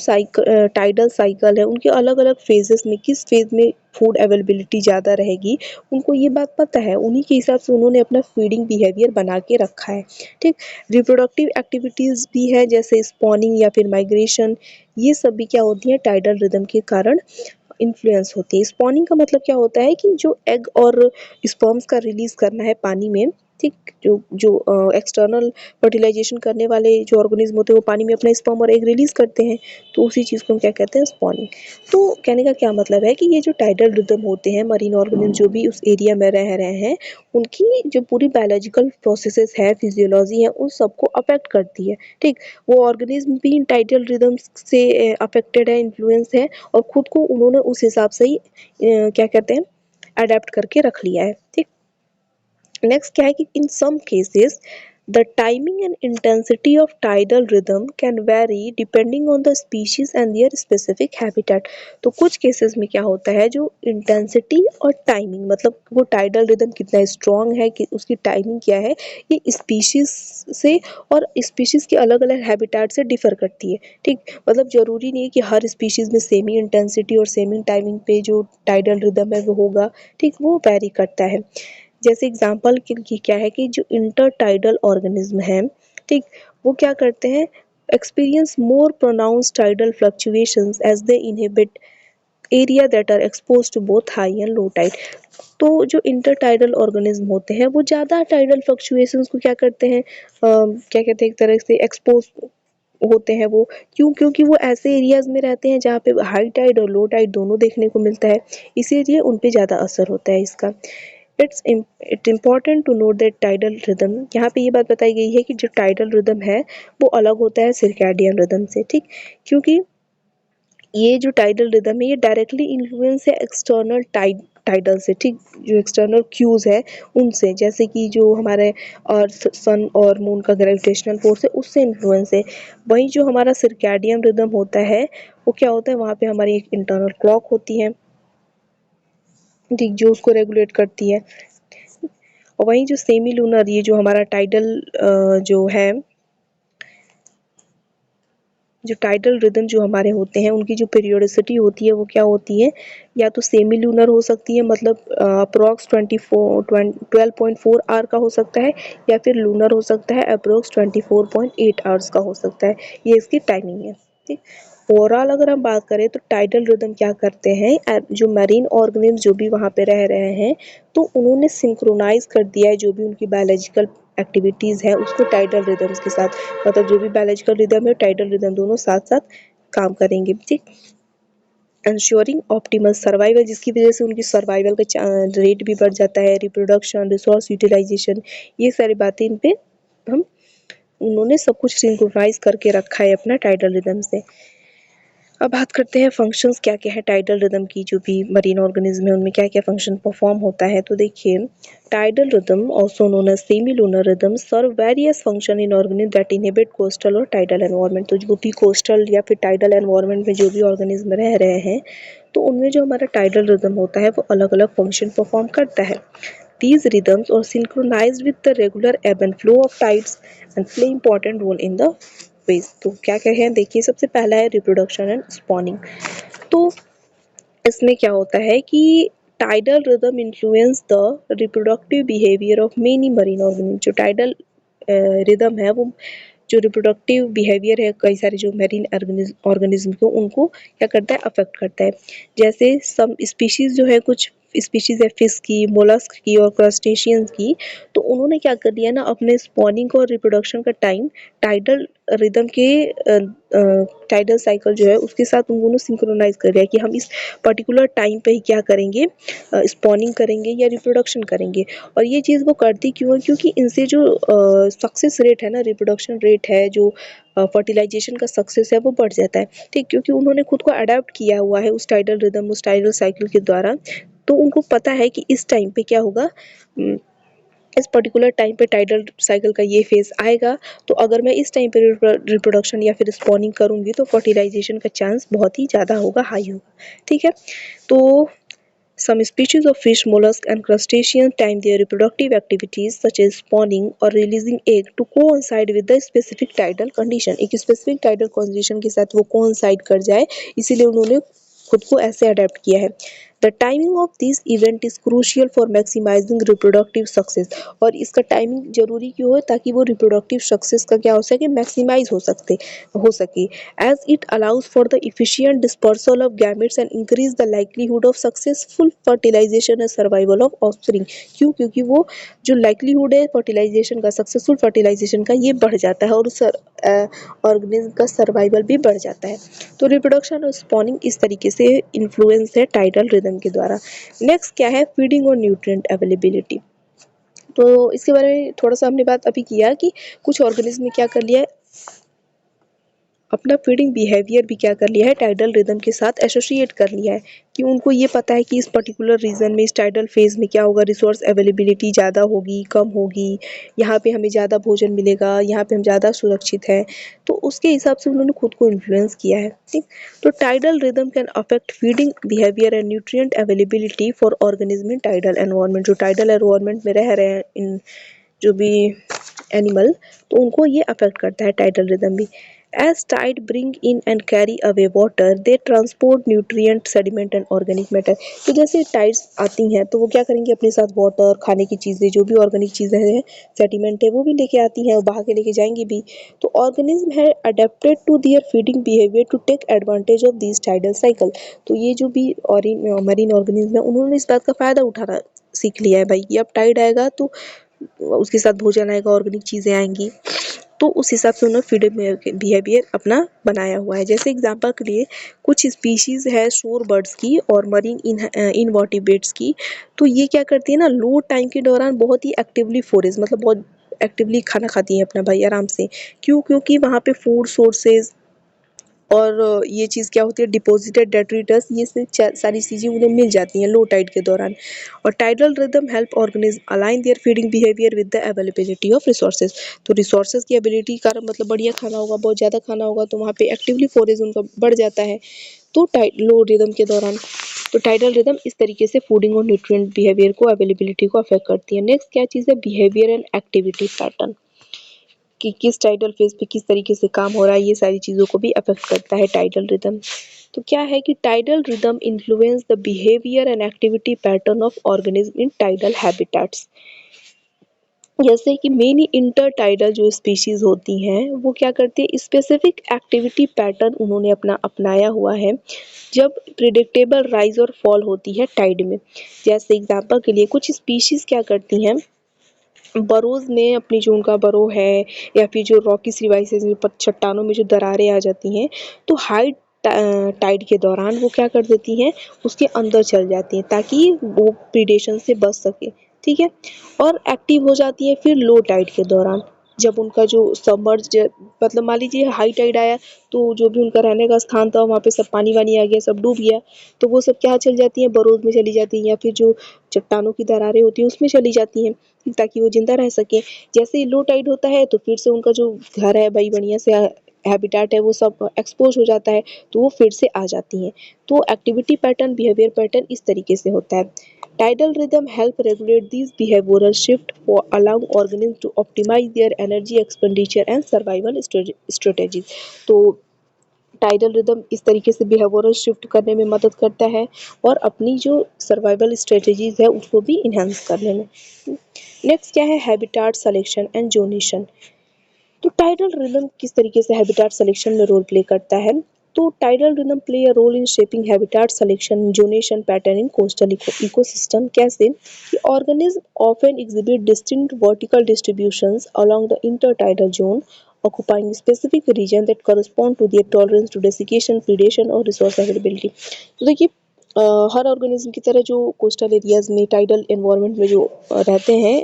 टाइडल साइकिल है उनके अलग-अलग फेजेस में किस फेज में फूड अवेलेबिलिटी ज़्यादा रहेगी, उनको ये बात पता है, उन्हीं के हिसाब से उन्होंने अपना फीडिंग बिहेवियर बना के रखा है। ठीक, रिप्रोडक्टिव एक्टिविटीज़ भी है जैसे स्पॉनिंग या फिर माइग्रेशन, ये सब भी क्या होती है टाइडल रिदम के कारण इन्फ्लुएंस होती है। स्पॉनिंग का मतलब क्या होता है कि जो एग और स्पर्म्स का रिलीज करना है पानी में, ठीक, जो जो एक्सटर्नल फर्टिलाइजेशन करने वाले जो ऑर्गेनिज्म होते हैं वो पानी में अपना स्पर्म और एग रिलीज करते हैं, तो उसी चीज़ को हम क्या कहते हैं, स्पॉनिंग। तो कहने का क्या मतलब है कि ये जो टाइडल रिदम होते हैं, मरीन ऑर्गेनिज्म जो भी उस एरिया में रह रहे हैं, उनकी जो पूरी बायोलॉजिकल प्रोसेसेस है, फिजियोलॉजी है, उन सबको अफेक्ट करती है। ठीक, वो ऑर्गेनिज्म भी इन टाइडल रिदम्स से अफेक्टेड है, इन्फ्लुएंस है, और खुद को उन्होंने उस हिसाब से ही क्या कहते हैं, अडेप्ट करके रख लिया है। ठीक, नेक्स्ट क्या है कि in some cases the timing and intensity of tidal rhythm can vary depending on the species and their specific habitat. तो कुछ केसेस में क्या होता है, जो इंटेंसिटी और टाइमिंग, मतलब वो टाइडल रिदम कितना स्ट्रॉन्ग है, कि उसकी टाइमिंग क्या है, ये स्पीशीज से और स्पीशीज के अलग अलग हैबिटेट से डिफर करती है। ठीक, मतलब जरूरी नहीं है कि हर स्पीशीज में सेम ही इंटेंसिटी और सेम ही टाइमिंग पे जो टाइडल रिदम है वो होगा। ठीक, वो वेरी करता है। जैसे एग्जांपल की क्या है कि जो इंटरटाइडल ऑर्गेनिज्म है, ठीक, वो क्या करते हैं, experience more pronounced tidal fluctuations as they inhabit area that are expose to both high and low tide. तो जो इंटरटाइडल ऑर्गेनिज्म होते हैं वो ज़्यादा टाइडल फ्लक्चुएशंस को क्या करते हैं, क्या कहते हैं, एक तरह से एक्सपोज होते हैं वो। क्यों? क्योंकि वो ऐसे एरियाज में रहते हैं जहाँ पे हाई टाइड और लो टाइड दोनों देखने को मिलता है, इसीलिए उन पे ज़्यादा असर होता है इसका। It's important to note that tidal rhythm, यहाँ पे ये बात बताई गई है कि जो टाइडल रिदम है वो अलग होता है सर्कैडियन रिदम से। ठीक, क्योंकि ये जो टाइडल रिदम है ये डायरेक्टली इन्फ्लुएंस है एक्सटर्नल टाइडल से। ठीक, जो एक्सटर्नल क्यूज है उनसे, जैसे कि जो हमारे अर्थ, सन और मून का ग्रेविटेशनल फोर्स है उससे इन्फ्लुएंस है। वहीं जो हमारा सर्कैडियन रिदम होता है वो क्या होता है, वहाँ पे हमारी एक इंटरनल क्लॉक होती है, ठीक, जो उसको रेगुलेट करती है। और वहीं जो सेमी लूनर, ये जो हमारा टाइडल जो है, जो टाइडल रिदम जो हमारे होते हैं उनकी जो पीरियोडिसिटी होती है वो क्या होती है, या तो सेमी लूनर हो सकती है, मतलब अप्रॉक्स 12.4 आवर का हो सकता है, या फिर लूनर हो सकता है, अप्रॉक्स 24.8 आवर्स का हो सकता है। ये इसकी टाइमिंग है। ठीक, ओवरऑल अगर हम बात करें तो टाइडल रिदम क्या करते हैं, जो मैरीन ऑर्गेनिज्म जो भी वहाँ पे रह रहे हैं, तो उन्होंने सिंक्रोनाइज कर दिया है जो भी उनकी बायोलॉजिकल एक्टिविटीज़ है उसको टाइडल रिदम्स के साथ। मतलब जो भी बायोलॉजिकल रिदम है टाइडल रिदम दोनों साथ साथ काम करेंगे। ठीक, इंश्योरिंग ऑप्टिमल सर्वाइवल, जिसकी वजह से उनकी सर्वाइवल का रेट भी बढ़ जाता है, रिप्रोडक्शन, रिसोर्स यूटिलाइजेशन, ये सारी बातें इन पे हम उन्होंने सब कुछ सिंक्रोनाइज करके रखा है अपना टाइडल रिदम से। अब बात करते हैं फंक्शंस क्या क्या है टाइडल रिदम की, जो भी मरीन ऑर्गेनिज्म है उनमें क्या क्या फंक्शन परफॉर्म होता है। तो देखिए, tidal rhythm also known as semi lunar rhythm serve various function in organism that inhabit coastal और टाइडल एनवायरनमेंट। तो जो भी कोस्टल या फिर टाइडल एनवायरनमेंट में जो भी ऑर्गेनिज्म रह रहे हैं, तो उनमें जो हमारा टाइडल रिदम होता है वो अलग अलग फंक्शन परफॉर्म करता है। These rhythms are synchronized with the regular ebb and flow of tides and play important role in the ways। तो क्या क्या है देखिए, सबसे पहला है रिप्रोडक्शन एंड स्पॉनिंग। तो इसमें क्या होता है कि tidal rhythm influence the reproductive behaviour of many marine organism. जो टाइडल रिदम है वो जो रिप्रोडक्टिव बिहेवियर है कई सारे जो मेरीन ऑर्गेनिज्म को उनको क्या करता है, अफेक्ट करता है। जैसे सम स्पीशीज जो है, कुछ स्पीशीज है फिश की, मोलस्क की और क्रस्टेशियंस की, तो उन्होंने क्या कर दिया ना, अपने स्पॉनिंग और रिप्रोडक्शन का टाइम टाइडल रिदम के टाइडल साइकिल जो है उसके साथ उन दोनों सिंक्रोनाइज कर दिया कि हम इस पर्टिकुलर टाइम पे ही क्या करेंगे, स्पॉनिंग करेंगे या रिप्रोडक्शन करेंगे। और ये चीज़ वो करती क्यों है, क्योंकि इनसे जो सक्सेस रेट है ना, रिप्रोडक्शन रेट है, जो फर्टिलाइजेशन का सक्सेस है वो बढ़ जाता है। ठीक, क्योंकि उन्होंने खुद को अडेप्ट किया हुआ है उस टाइडल रिदम, उस टाइडल साइकिल के द्वारा। तो उनको पता है कि इस टाइम पे क्या होगा, इस पर्टिकुलर टाइम पे टाइडल साइकिल का ये फेज आएगा, तो अगर मैं इस टाइम पे रिप्रोडक्शन या फिर स्पॉनिंग करूंगी तो फर्टिलाइजेशन का चांस बहुत ही ज़्यादा होगा, हाई होगा। ठीक है, तो some species of fish, mollusks and crustaceans time their reproductive activities such as spawning or releasing egg to coincide with the specific tidal condition। एक specific tidal condition के साथ वो coincide कर जाए, इसीलिए उन्होंने खुद को ऐसे अडेप्ट किया है। The timing of this event is crucial for maximizing reproductive success। और इसका टाइमिंग जरूरी क्यों है, ताकि वो रिप्रोडक्टिव सक्सेस का क्या हो सके, मैक्सिमाइज हो सके। As it allows for the efficient dispersal of gametes and increase the likelihood of successful fertilization and survival of offspring। क्यों, क्योंकि वो जो लाइक्लीहुड है फर्टिलाइजेशन का, सक्सेसफुल फर्टिलाइजेशन का, ये बढ़ जाता है और उस ऑर्गेनिज्म का सर्वाइवल भी बढ़ जाता है। तो रिप्रोडक्शन और स्पॉनिंग इस तरीके से इन्फ्लुएंस है टाइडल रिदम के द्वारा। नेक्स्ट क्या है, फीडिंग और न्यूट्रिएंट अवेलेबिलिटी। तो इसके बारे में थोड़ा सा हमने बात अभी किया कि कुछ ऑर्गेनिज्म ने क्या कर लिया है, अपना फीडिंग बिहेवियर भी क्या कर लिया है, टाइडल रिदम के साथ एसोसिएट कर लिया है, कि उनको ये पता है कि इस पर्टिकुलर रीजन में, इस टाइडल फेज में क्या होगा, रिसोर्स अवेलेबिलिटी ज़्यादा होगी, कम होगी, यहाँ पे हमें ज़्यादा भोजन मिलेगा, यहाँ पे हम ज़्यादा सुरक्षित हैं। तो उसके हिसाब से उन्होंने खुद को इन्फ्लुएंस किया है। ठीक, तो tidal rhythm can affect feeding behaviour and nutrient availability for organism in tidal environment. जो टाइडल एनवायरनमेंट में रह रहे हैं इन जो भी एनिमल, तो उनको ये अफेक्ट करता है टाइडल रिदम भी। As tide bring in and carry away water, they transport nutrient, sediment and organic matter। तो जैसे टाइड्स आती हैं तो वो क्या करेंगे, अपने साथ वाटर, खाने की चीज़ें, जो भी ऑर्गेनिक चीज़ें हैं, सेडिमेंट है, वो भी लेके आती हैं और बहा के लेके जाएंगी भी। तो ऑर्गेनिज्म है adapted to their feeding behaviour to take advantage of this tidal cycle. तो ये जो भी मरीन ऑर्गेनिज्म है उन्होंने इस बात का फ़ायदा उठाना सीख लिया है भाई, कि अब टाइड आएगा तो उसके साथ भोजन आएगा, ऑर्गेनिक चीज़ें आएंगी, तो उस हिसाब से उन्होंने फीडिंग बिहेवियर अपना बनाया हुआ है। जैसे एग्जांपल के लिए कुछ स्पीशीज़ है शोर बर्ड्स की और मरीन इनवर्टिब्रेट्स की, तो ये क्या करती है ना, लो टाइम के दौरान बहुत ही एक्टिवली फोरेज, मतलब बहुत एक्टिवली खाना खाती हैं अपना भाई आराम से। क्यों, क्योंकि वहाँ पे फूड सोर्सेज और ये चीज़ क्या होती है, डिपॉजिटेड डेट्रिटस, ये सारी चीज़ें उन्हें मिल जाती हैं लो टाइड के दौरान। और tidal rhythm help organism align their feeding behaviour with the availability of resources. तो रिसोर्सेज की एबिलिटी का मतलब बढ़िया खाना होगा, बहुत ज़्यादा खाना होगा, तो वहाँ पे एक्टिवली फोरेज उनका बढ़ जाता है, तो लो रिदम के दौरान। तो टाइडल रिदम इस तरीके से फूडिंग और न्यूट्रिएंट बिहेवियर को, एवेलेबिलिटी को अफेक्ट करती है। नेक्स्ट क्या चीज़ है, बिहेवियर एंड एक्टिविटी पैटर्न, कि किस टाइडल फेज पे किस तरीके से काम हो रहा है, ये सारी चीज़ों को भी अफेक्ट करता है टाइडल रिदम। तो क्या है कि tidal rhythm influence the behaviour and activity pattern of organism in tidal habitats. जैसे कि मेनी इंटर टाइडल जो स्पीशीज होती हैं वो क्या करती है, स्पेसिफिक एक्टिविटी पैटर्न उन्होंने अपना अपनाया हुआ है जब प्रिडिक्टेबल राइज और फॉल होती है टाइड में। जैसे एग्जांपल के लिए कुछ स्पीशीज क्या करती हैं, बरोज में अपनी जो उनका बरो है या फिर जो रॉकी रिवाइसेस में चट्टानों में जो दरारें आ जाती हैं, तो हाई टाइड के दौरान वो क्या कर देती हैं, उसके अंदर चल जाती हैं ताकि वो प्रीडेशन से बच सके, ठीक है। और एक्टिव हो जाती है फिर लो टाइड के दौरान, जब उनका जो सबमर्ज, मतलब मान लीजिए हाई टाइड आया तो जो भी उनका रहने का स्थान था वहाँ पे सब पानी वानी आ गया, सब डूब गया, तो वो सब क्या चल जाती हैं, बरोज में चली जाती हैं या फिर जो चट्टानों की दरारें होती हैं उसमें चली जाती हैं ताकि वो जिंदा रह सके। जैसे ही लो टाइड होता है तो फिर से उनका जो घर है भाई बढ़िया से हैबिटेट है वो सब एक्सपोज हो जाता है, तो वो फिर से आ जाती हैं। तो एक्टिविटी पैटर्न, बिहेवियर पैटर्न इस तरीके से होता है। Tidal rhythm help regulate these behavioral shift for allowing organisms to optimize their energy expenditure and survival strategies। तो टाइडल रिदम इस तरीके से बिहेवियरल शिफ्ट करने में मदद करता है और अपनी जो सर्वाइवल स्ट्रेटजीज है उसको भी इन्हांस करने में। नेक्स्ट क्या है, हैबिटाट सिलेक्शन एंड जोनेशन। तो टाइडल रिदम किस तरीके से हैबिटाट सिलेक्शन में रोल प्ले करता है, तो tidal rhythm play a role in shaping habitat selection zonation pattern in coastal ecosystem. कैसे कि organism often exhibit distinct vertical distributions along the intertidal zone occupying specific region that correspond to their tolerance to desiccation, predation और resource availability। तो देखिए हर ऑर्गेनिज्म की तरह जो कोस्टल एरियाज में टाइडल एनवायरनमेंट में जो रहते हैं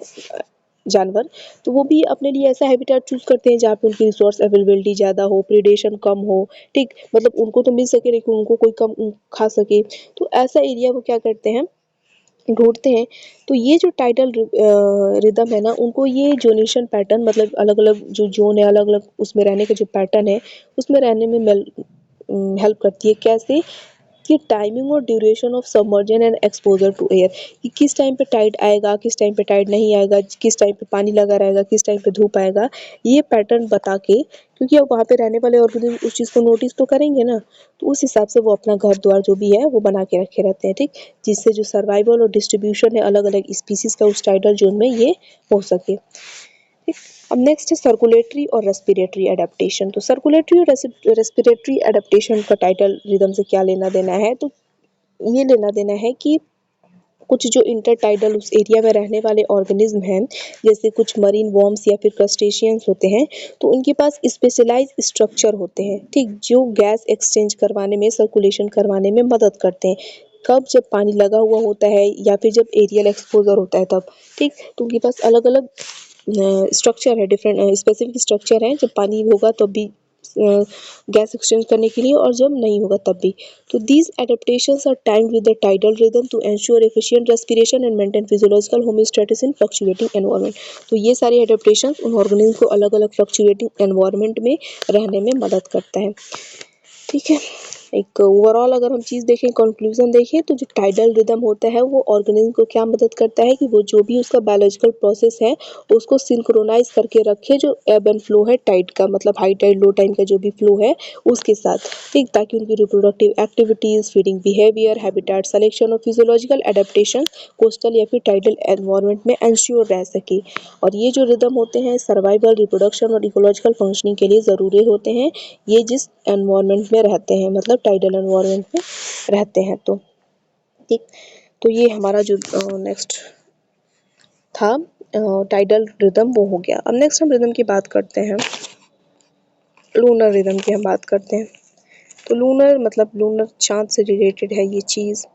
जानवर, तो वो भी अपने लिए ऐसा हैबिटेट चूज करते हैं जहाँ पे उनकी रिसोर्स अवेलेबिलिटी ज़्यादा हो, प्रीडेशन कम हो, ठीक, मतलब उनको तो मिल सके लेकिन उनको कोई कम खा सके, तो ऐसा एरिया वो क्या करते हैं, ढूंढते हैं। तो ये जो टाइडल रिदम है ना, उनको ये जोनेशन पैटर्न, मतलब अलग अलग जो जोन है, अलग अलग उसमें रहने का जो पैटर्न है उसमें रहने में हेल्प करती है। कैसे कि टाइमिंग और duration of submersion and exposure to air, कि किस टाइम पे टाइड आएगा, किस टाइम पे टाइड नहीं आएगा, किस टाइम पे पानी लगा रहेगा, किस टाइम पे धूप आएगा, ये पैटर्न बता के, क्योंकि अब वहाँ पे रहने वाले ऑर्गेनिज्म उस चीज़ को नोटिस तो करेंगे ना, तो उस हिसाब से वो अपना घर द्वार जो भी है वो बना के रखे रहते हैं, ठीक, जिससे जो सर्वाइवल और डिस्ट्रीब्यूशन है अलग अलग स्पीसीज का उस टाइडल जोन में ये हो सके। ठीक। अब नेक्स्ट है सर्कुलेटरी और रेस्पिरेटरी एडेप्टेशन। तो सर्कुलेटरी और रेस्पिरेटरी एडेप्टेशन का टाइटल रिदम से क्या लेना देना है, तो ये लेना देना है कि कुछ जो इंटरटाइडल उस एरिया में रहने वाले ऑर्गेनिज्म हैं, जैसे कुछ मरीन वॉर्म्स या फिर क्रस्टेशियंस होते हैं, तो उनके पास स्पेशलाइज स्ट्रक्चर होते हैं, ठीक, जो गैस एक्सचेंज करवाने में, सर्कुलेशन करवाने में मदद करते हैं। कब, जब पानी लगा हुआ होता है या फिर जब एरियल एक्सपोजर होता है तब, ठीक, तो उनके पास अलग अलग स्ट्रक्चर है, डिफरेंट स्पेसिफिक स्ट्रक्चर है, जब पानी होगा तब भी गैस एक्सचेंज करने के लिए और जब नहीं होगा तब भी। तो these adaptations are timed with the tidal rhythm to ensure efficient respiration and maintain physiological homeostasis in fluctuating environment। तो ये सारी adaptations उन ऑर्गेनिज्म को अलग अलग फ्लक्चुएटिंग एनवायरनमेंट में रहने में मदद करता है, ठीक है। एक ओवरऑल अगर हम चीज़ देखें, कंक्लूजन देखें, तो जो टाइडल रिदम होता है वो ऑर्गेनिज्म को क्या मदद करता है कि वो जो भी उसका बायोलॉजिकल प्रोसेस है उसको सिंक्रोनाइज करके रखे, जो एब एंड फ्लो है टाइड का, मतलब हाई टाइड लो टाइम का जो भी फ्लो है उसके साथ, ठीक, ताकि उनकी reproductive activities, feeding behaviour, habitat selection और फिजियोलॉजिकल एडेप्टेशन कोस्टल या फिर टाइडल एनवायरनमेंट में एंश्योर रह सके। और ये जो रिदम होते हैं सर्वाइवल, रिप्रोडक्शन और इकोलॉजिकल फंक्शनिंग के लिए ज़रूरी होते हैं, ये जिस एनवायरनमेंट में रहते हैं, मतलब टाइडल एनवायरनमेंट में रहते हैं। तो ठीक, तो ये हमारा जो नेक्स्ट था टाइडल रिदम वो हो गया। अब नेक्स्ट हम रिदम की बात करते हैं, लूनर रिदम की हम बात करते हैं। तो लूनर मतलब लूनर चाँद से रिलेटेड है ये चीज़।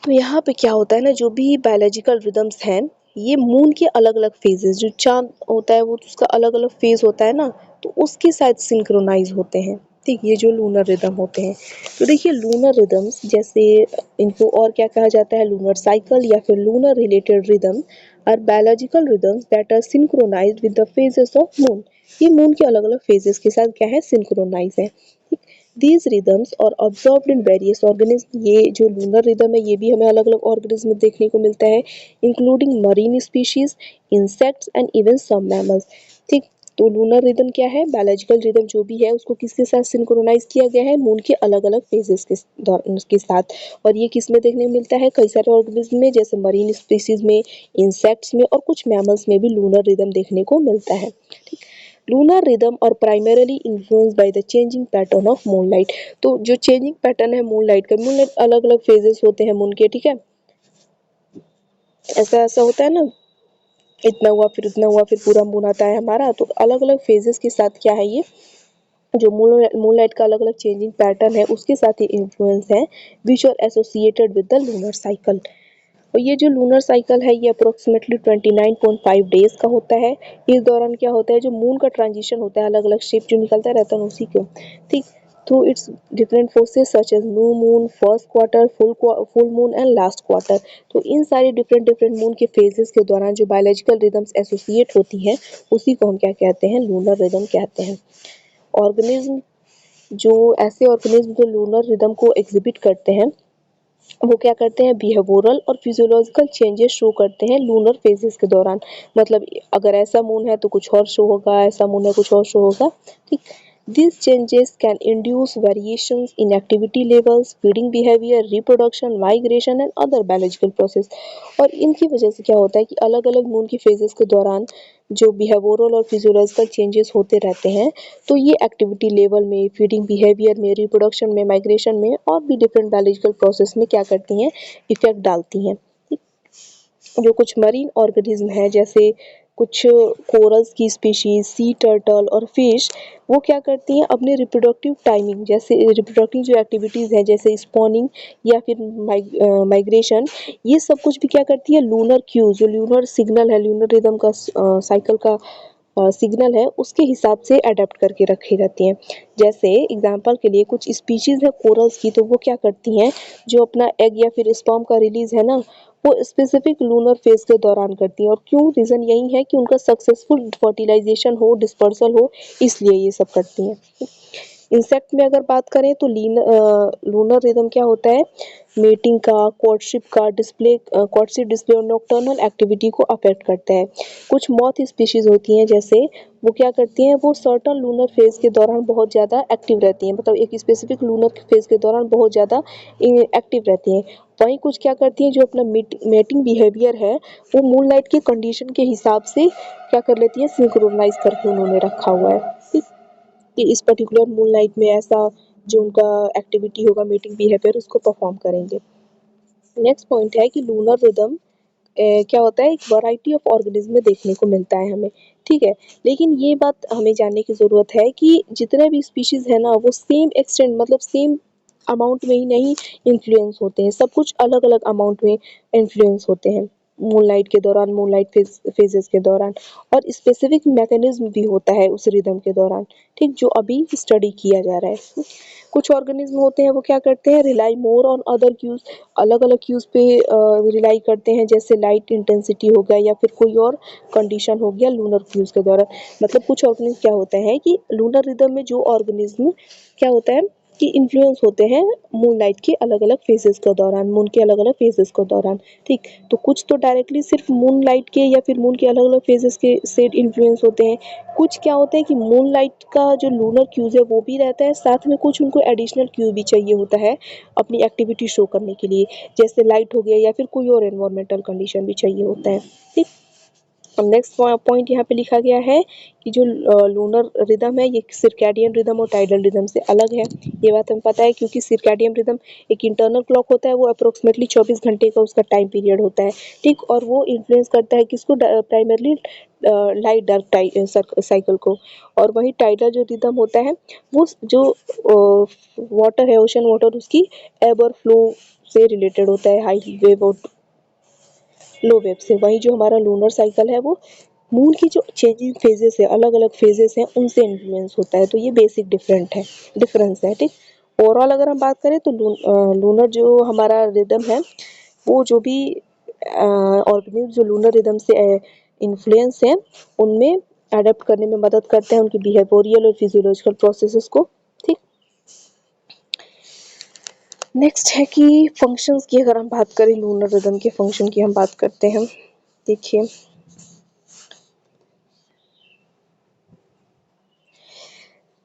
तो यहाँ पे क्या होता है ना, जो भी बायोलॉजिकल रिदम्स हैं ये मून के अलग अलग फेजेस, जो चाँद होता है वो उसका अलग अलग फेज होता है ना, तो उसके साथ सिंक्रोनाइज होते हैं, ठीक, ये जो लूनर रिदम होते हैं। तो देखिए लूनर रिदम्स जैसे इनको और क्या कहा जाता है, लूनर साइकिल या फिर lunar related rhythm are biological rhythms that are synchronized with the phases of moon. ये मून के अलग अलग फेजेस के साथ क्या है, सिंक्रोनाइज है, ठीक। These rhythms are observed in various organisms। ये जो लूनर रिदम है ये भी हमें अलग अलग ऑर्गेनिज्म में देखने को मिलता है, including marine species, insects and even some mammals, ठीक। तो लूनर रिदम क्या है, बायोलॉजिकल रिदम जो भी है उसको किसके साथ सिंक्रोनाइज किया गया है, मून के अलग अलग फेजेस के साथ। और ये किस में देखने को मिलता है, कई सारे ऑर्गेनिज्म में, जैसे मरीन स्पीशीज में, इंसेक्ट्स में और कुछ मैमल्स में भी लूनर रिदम देखने को मिलता है, ठीक। लूनर रिदम और primarily influenced by the changing pattern of moonlight. तो जो चेंजिंग पैटर्न है मूनलाइट का, मूनलाइट अलग अलग फेजेस होते हैं मून के, ठीक है, ऐसा ऐसा होता है ना, इतना हुआ फिर उतना हुआ फिर पूरा मून आता है हमारा, तो अलग अलग फेजेस के साथ क्या है ये जो मूनलाइट का अलग अलग चेंजिंग पैटर्न है उसके साथ ही इन्फ्लुएंस है, which are associated with the lunar cycle. और ये जो लूनर साइकिल है ये अप्रोक्सीमेटली 29.5 डेज का होता है। इस दौरान क्या होता है, जो मून का ट्रांजिशन होता है, अलग अलग शेप जो निकलता रहता है उसी को, ठीक, through its different forces such as new moon, first quarter, full moon and last quarter. तो इन सारे डिफरेंट डिफरेंट मून के फेजेस के दौरान जो बायोलॉजिकल रिदम्स एसोसिएट होती हैं उसी को हम क्या कहते हैं, लूनर रिदम कहते हैं। ऑर्गेनिज्म, जो ऐसे ऑर्गेनिज्म जो लूनर रिदम को एग्जिबिट करते हैं वो क्या करते हैं, बिहेवियरल और फिजियोलॉजिकल चेंजेस शो करते हैं लूनर फेजेस के दौरान। मतलब अगर ऐसा मून है तो कुछ और शो होगा, ऐसा मून है कुछ और शो होगा, ठीक। These changes can induce variations in activity levels, feeding behavior, reproduction, migration and other biological process। और इनकी वजह से क्या होता है कि अलग अलग मून की फेजेस के दौरान जो बिहेवियरल और फिजियोलॉजिकल चेंजेस होते रहते हैं, तो ये एक्टिविटी लेवल में, फीडिंग बिहेवियर में, रिप्रोडक्शन में, माइग्रेशन में और भी डिफरेंट बायोलॉजिकल प्रोसेस में क्या करती हैं, इफेक्ट डालती हैं। जो कुछ मरीन ऑर्गेनिज्म है, जैसे कुछ कोरल्स की स्पीशीज, सी टर्टल और फिश, वो क्या करती हैं अपने रिप्रोडक्टिव टाइमिंग, जैसे रिप्रोडक्टिव जो एक्टिविटीज़ हैं जैसे स्पॉनिंग या फिर माइग्रेशन, ये सब कुछ भी क्या करती है, लूनर क्यूज, जो लूनर सिग्नल है, लूनर रिदम का साइकिल का सिग्नल है उसके हिसाब से अडेप्ट करके रखी रहती हैं। जैसे एग्जांपल के लिए कुछ स्पीशीज है कोरल्स की, तो वो क्या करती हैं, जो अपना एग या फिर स्पर्म का रिलीज है ना, वो स्पेसिफिक लूनर फेज के दौरान करती हैं। और क्यों, रीज़न यही है कि उनका सक्सेसफुल फर्टिलाइजेशन हो, डिस्पर्सल हो, इसलिए ये सब करती हैं। इंसेक्ट में अगर बात करें तो लूनर रिदम क्या होता है, मेटिंग का, कोर्टशिप डिस्प्ले और नॉकटर्नल एक्टिविटी को अफेक्ट करता है। कुछ मॉथ स्पीशीज होती हैं जैसे, वो क्या करती हैं, वो सर्टन लूनर फेज के दौरान बहुत ज़्यादा एक्टिव रहती हैं, मतलब एक स्पेसिफिक लूनर फेज के दौरान बहुत ज़्यादा एक्टिव रहती हैं। वहीं कुछ क्या करती हैं, जो अपना मेटिंग बिहेवियर है वो मूनलाइट के कंडीशन के हिसाब से क्या कर लेती हैं, सिंक्रोनाइज करके उन्होंने रखा हुआ है, ठीक, कि इस पर्टिकुलर मूनलाइट में ऐसा जो उनका एक्टिविटी होगा, मीटिंग बिहेवियर, उसको परफॉर्म करेंगे। नेक्स्ट पॉइंट है कि लूनर रिदम क्या होता है, एक वैरायटी ऑफ ऑर्गेनिज्म में देखने को मिलता है हमें, ठीक है। लेकिन ये बात हमें जानने की ज़रूरत है कि जितने भी स्पीशीज़ है ना वो सेम एक्सटेंट, मतलब सेम अमाउंट में ही नहीं इन्फ्लुएंस होते हैं, सब कुछ अलग अलग अमाउंट में इन्फ्लुएंस होते हैं मूनलाइट के दौरान, मूनलाइट फेजेस के दौरान। और स्पेसिफिक मैकेनिज्म भी होता है उस रिदम के दौरान, ठीक, जो अभी स्टडी किया जा रहा है। कुछ ऑर्गेनिज्म होते हैं वो क्या करते हैं, rely more on other cues, अलग अलग क्यूज पे रिलाई करते हैं, जैसे लाइट इंटेंसिटी हो गया या फिर कोई और कंडीशन हो गया लूनर क्यूज के दौरान। मतलब कुछ ऑर्गेनिज्म क्या होता है कि लूनर रिदम में जो ऑर्गेनिज्म क्या होता है कि इन्फ्लुएंस होते हैं मूनलाइट के अलग अलग फेजेस के दौरान, मून के अलग अलग फेजेस के दौरान, ठीक। तो कुछ तो डायरेक्टली सिर्फ मूनलाइट के या फिर मून के अलग अलग फेजेस के से इन्फ्लुएंस होते हैं। कुछ क्या होते हैं कि मूनलाइट का जो लूनर क्यूज है वो भी रहता है, साथ में कुछ उनको एडिशनल क्यू भी चाहिए होता है अपनी एक्टिविटी शो करने के लिए, जैसे लाइट हो गया या फिर कोई और एनवायरमेंटल कंडीशन भी चाहिए होता है, ठीक। अब नेक्स्ट पॉइंट यहाँ पे लिखा गया है कि जो लूनर रिदम है ये सिरकैडियन रिदम और टाइडल रिदम से अलग है। ये बात हमें पता है क्योंकि सिरकैडियन रिदम एक इंटरनल क्लॉक होता है, वो अप्रोक्सीमेटली 24 घंटे का उसका टाइम पीरियड होता है, ठीक। और वो इन्फ्लुएंस करता है किसको, प्राइमरली लाइट डार्क साइकिल को। और वही टाइडल जो रिदम होता है वो जो वाटर है, ओशन वाटर, उसकी एब और फ्लो से रिलेटेड होता है, हाई वेव और लो वेव से। वहीं जो हमारा लूनर साइकिल है वो मून की जो चेंजिंग फेजेस है, अलग अलग फेजेस हैं, उनसे इन्फ्लुएंस होता है। तो ये बेसिक डिफरेंस है, ठीक। ओवरऑल अगर हम बात करें तो लूनर जो हमारा रिदम है वो जो भी ऑर्गेनिज्म जो लूनर रिदम से इन्फ्लुएंस है उनमें अडेप्ट करने में मदद करते हैं, उनकी बिहेवियरल और फिजियोलॉजिकल प्रोसेसेस को, ठीक। नेक्स्ट है कि फंक्शंस की अगर हम बात करें, लूनर रिदम के फंक्शन की हम बात करते हैं। देखिए,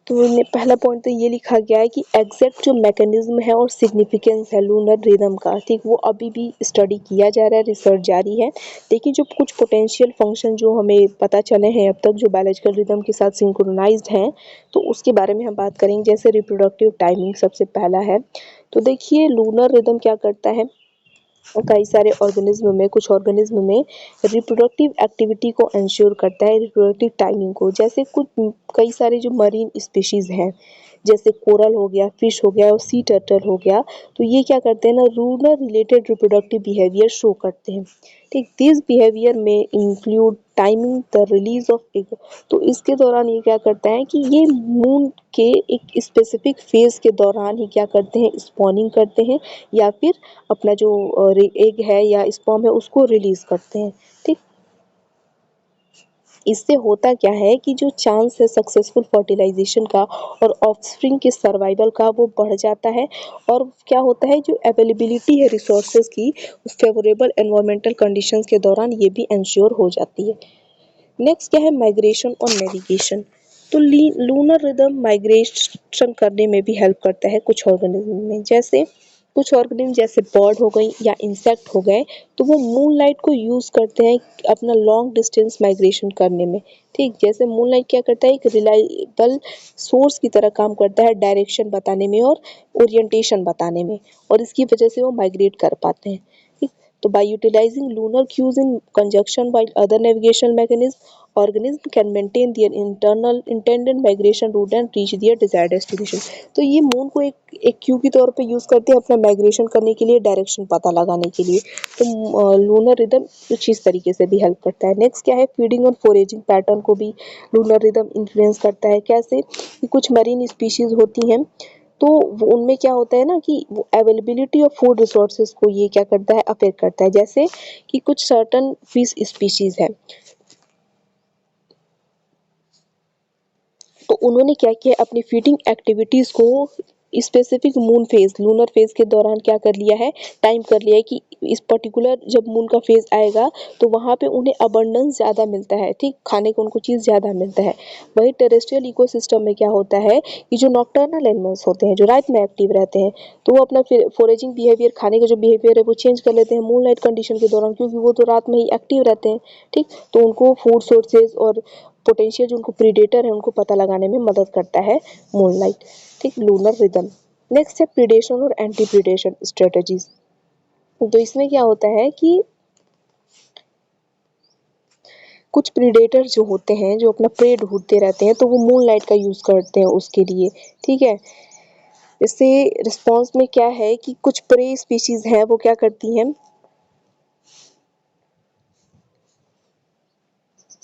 तो पहला पॉइंट तो ये लिखा गया है कि एग्जैक्ट जो मैकेनिज्म है और सिग्निफिकेंस है लूनर रिदम का, ठीक, वो अभी भी स्टडी किया जा रहा है, रिसर्च जारी है। लेकिन जो कुछ पोटेंशियल फंक्शन जो हमें पता चले हैं अब तक, जो बायोलॉजिकल रिदम के साथ सिंक्रोनाइज्ड हैं, तो उसके बारे में हम बात करेंगे। जैसे रिप्रोडक्टिव टाइमिंग सबसे पहला है। तो देखिए लूनर रिदम क्या करता है कई सारे ऑर्गेनिज्म में, कुछ ऑर्गेनिज्म में रिप्रोडक्टिव एक्टिविटी को एंश्योर करता है, रिप्रोडक्टिव टाइमिंग को। जैसे कुछ कई सारे जो मरीन स्पीशीज हैं, जैसे कोरल हो गया, फिश हो गया और सी टर्टल हो गया, तो ये क्या करते हैं ना, ruler related reproductive behaviour show करते हैं। ठीक, दिस बिहेवियर में include timing the release of egg. तो इसके दौरान ये क्या करता है कि ये मून के एक स्पेसिफिक फेज के दौरान ही क्या करते हैं, स्पॉनिंग करते हैं या फिर अपना जो एग है या स्पर्म है उसको रिलीज करते हैं। ठीक, इससे होता क्या है कि जो चांस है सक्सेसफुल फर्टिलाइजेशन का और ऑफस्प्रिंग के सर्वाइवल का वो बढ़ जाता है। और क्या होता है, जो अवेलेबिलिटी है रिसोर्सेज की, उस फेवरेबल एनवायरमेंटल कंडीशंस के दौरान ये भी इंश्योर हो जाती है। नेक्स्ट क्या है, माइग्रेशन और नेविगेशन। तो लूनर रिदम माइग्रेशन करने में भी हेल्प करता है कुछ ऑर्गेनिज्म में। जैसे कुछ ऑर्गेनिज्म जैसे बर्ड हो गई या इंसेक्ट हो गए, तो वो मूनलाइट को यूज करते हैं अपना लॉन्ग डिस्टेंस माइग्रेशन करने में। ठीक, जैसे मूनलाइट क्या करता है, एक रिलायबल सोर्स की तरह काम करता है डायरेक्शन बताने में और ओरिएंटेशन बताने में, और इसकी वजह से वो माइग्रेट कर पाते हैं। ठीक, तो by utilizing lunar cues in conjunction with other navigational mechanisms, organism can maintain their internal intended migration route and reach their desired destination। तो ये मून को एक क्यू के तौर पे यूज करते हैं अपना माइग्रेशन करने के लिए, डायरेक्शन पता लगाने के लिए। तो लूनर रिदम कुछ इस तरीके से भी हेल्प करता है। नेक्स्ट क्या है, फीडिंग और फोरेजिंग पैटर्न को भी लूनर रिदम इन्फ्लुएंस करता है। कैसे कि कुछ मरीन स्पीशीज होती हैं, तो उनमें क्या होता है ना कि अवेलेबिलिटी ऑफ फूड रिसोर्सेज को ये क्या करता है, अफेक्ट करता है। जैसे कि कुछ सर्टन फिश स्पीशीज है, तो उन्होंने क्या किया, अपनी फीडिंग एक्टिविटीज को specific moon phase, lunar phase के दौरान क्या कर लिया है, टाइम कर लिया है कि इस पर्टिकुलर जब मून का फेज आएगा तो वहाँ पे उन्हें अबंडेंस ज़्यादा मिलता है। ठीक, खाने को उनको चीज़ ज़्यादा मिलता है। वही टेरेस्ट्रियल इकोसिस्टम में क्या होता है कि जो नॉकटर्नल एनिमल्स होते हैं, जो रात में एक्टिव रहते हैं, तो वो अपना फोरेजिंग बिहेवियर, खाने का जो बिहेवियर है वो चेंज कर लेते हैं मून लाइट कंडीशन के दौरान, क्योंकि वो तो रात में ही एक्टिव रहते हैं। ठीक, तो उनको फूड सोर्सेज और पोटेंशियल जो उनको प्रीडेटर है उनको पता लगाने में मदद करता है मूनलाइट। ठीक, लूनर रिदम। नेक्स्ट है प्रीडेशन और एंटी प्रीडेशन स्ट्रेटजीज। तो इसमें क्या होता है कि कुछ प्रीडेटर जो होते हैं, जो अपना प्रे ढूंढते रहते हैं, तो वो मूनलाइट का यूज करते हैं उसके लिए। ठीक है, इससे रिस्पॉन्स में क्या है कि कुछ प्रे स्पीशीज हैं वो क्या करती हैं,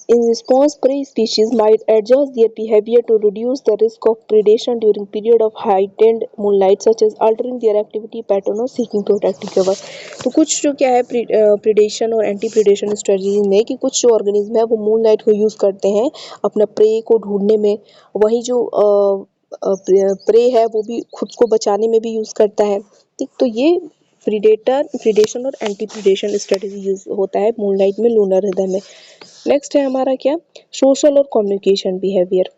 in response, prey species might adjust their behavior to reduce the risk of predation during period of heightened moonlight, such as altering their activity pattern or seeking protective cover। तो कुछ जो क्या है प्रीडेशन और एंटी प्रीडेशन स्ट्रेटजी में, कि कुछ जो ऑर्गेनिज्म है वो मूनलाइट को यूज करते हैं अपना प्रे को ढूंढने में, वही जो प्रे है वो भी खुद को बचाने में भी यूज करता है। ठीक, तो ये प्रीडेशन और एंटी प्रीडेशन स्ट्रेटजी यूज होता है मूनलाइट में, लूनर रिदम में। नेक्स्ट है हमारा क्या, सोशल और कम्युनिकेशन बिहेवियर।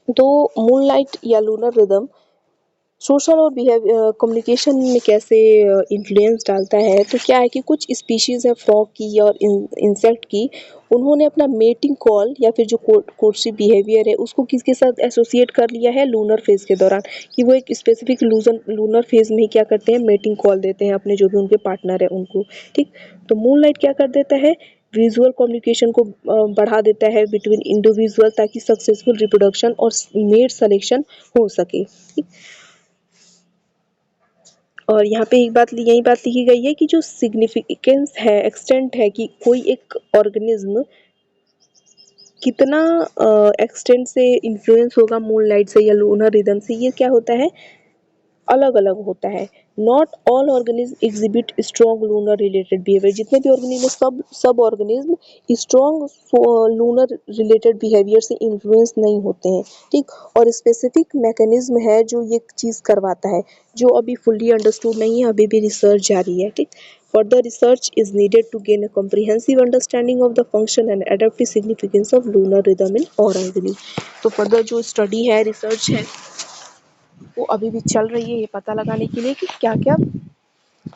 तो मूनलाइट या लूनर रिदम सोशल और कम्युनिकेशन में कैसे इन्फ्लुएंस डालता है, तो क्या है कि कुछ स्पीशीज है फ्रॉग की और इंसेक्ट की, उन्होंने अपना मेटिंग कॉल या फिर जो कोर्टशिप बिहेवियर है उसको किसके साथ एसोसिएट कर लिया है, लूनर फेज के दौरान, कि वो एक स्पेसिफिक लूनर फेज में ही क्या करते हैं, मेटिंग कॉल देते हैं अपने जो भी उनके पार्टनर है उनको। ठीक, तो मूनलाइट क्या कर देता है, विजुअल कम्युनिकेशन को बढ़ा देता है बिटवीन इंडिविजुअल, ताकि सक्सेसफुल रिप्रोडक्शन और मेट सिलेक्शन हो सके। ठीक, और यहाँ पे एक बात, यही बात लिखी गई है कि जो सिग्निफिकेंस है, एक्सटेंट है, कि कोई एक ऑर्गेनिज्म कितना एक्सटेंट से इन्फ्लुएंस होगा मूनलाइट से या लूनर रिदम से, ये क्या होता है, अलग अलग होता है। Not all organism exhibit strong lunar related behaviour. जितने भी ऑर्गेनिज्म, सब organism strong lunar related behaviour से इन्फ्लुएंस नहीं होते हैं। ठीक, और स्पेसिफिक मैकेनिज्म है जो ये चीज़ करवाता है, जो अभी फुल्ली अंडरस्टूड नहीं है, अभी भी रिसर्च जारी है। ठीक, further research is needed to gain a comprehensive understanding of the function and adaptive significance of lunar rhythm in our organism। तो फर्दर जो स्टडी है, रिसर्च है, वो अभी भी चल रही है ये पता लगाने के लिए कि क्या क्या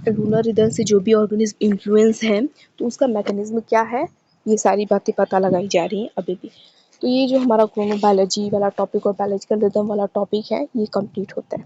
लूनर रिदम से जो भी ऑर्गेनिज्म इन्फ्लुएंस है तो उसका मैकेनिज्म क्या है, ये सारी बातें पता लगाई जा रही हैं अभी भी। तो ये जो हमारा क्रोनोबायोलॉजी वाला टॉपिक और बायोलॉजिकल रिदम वाला टॉपिक है ये कंप्लीट होता है।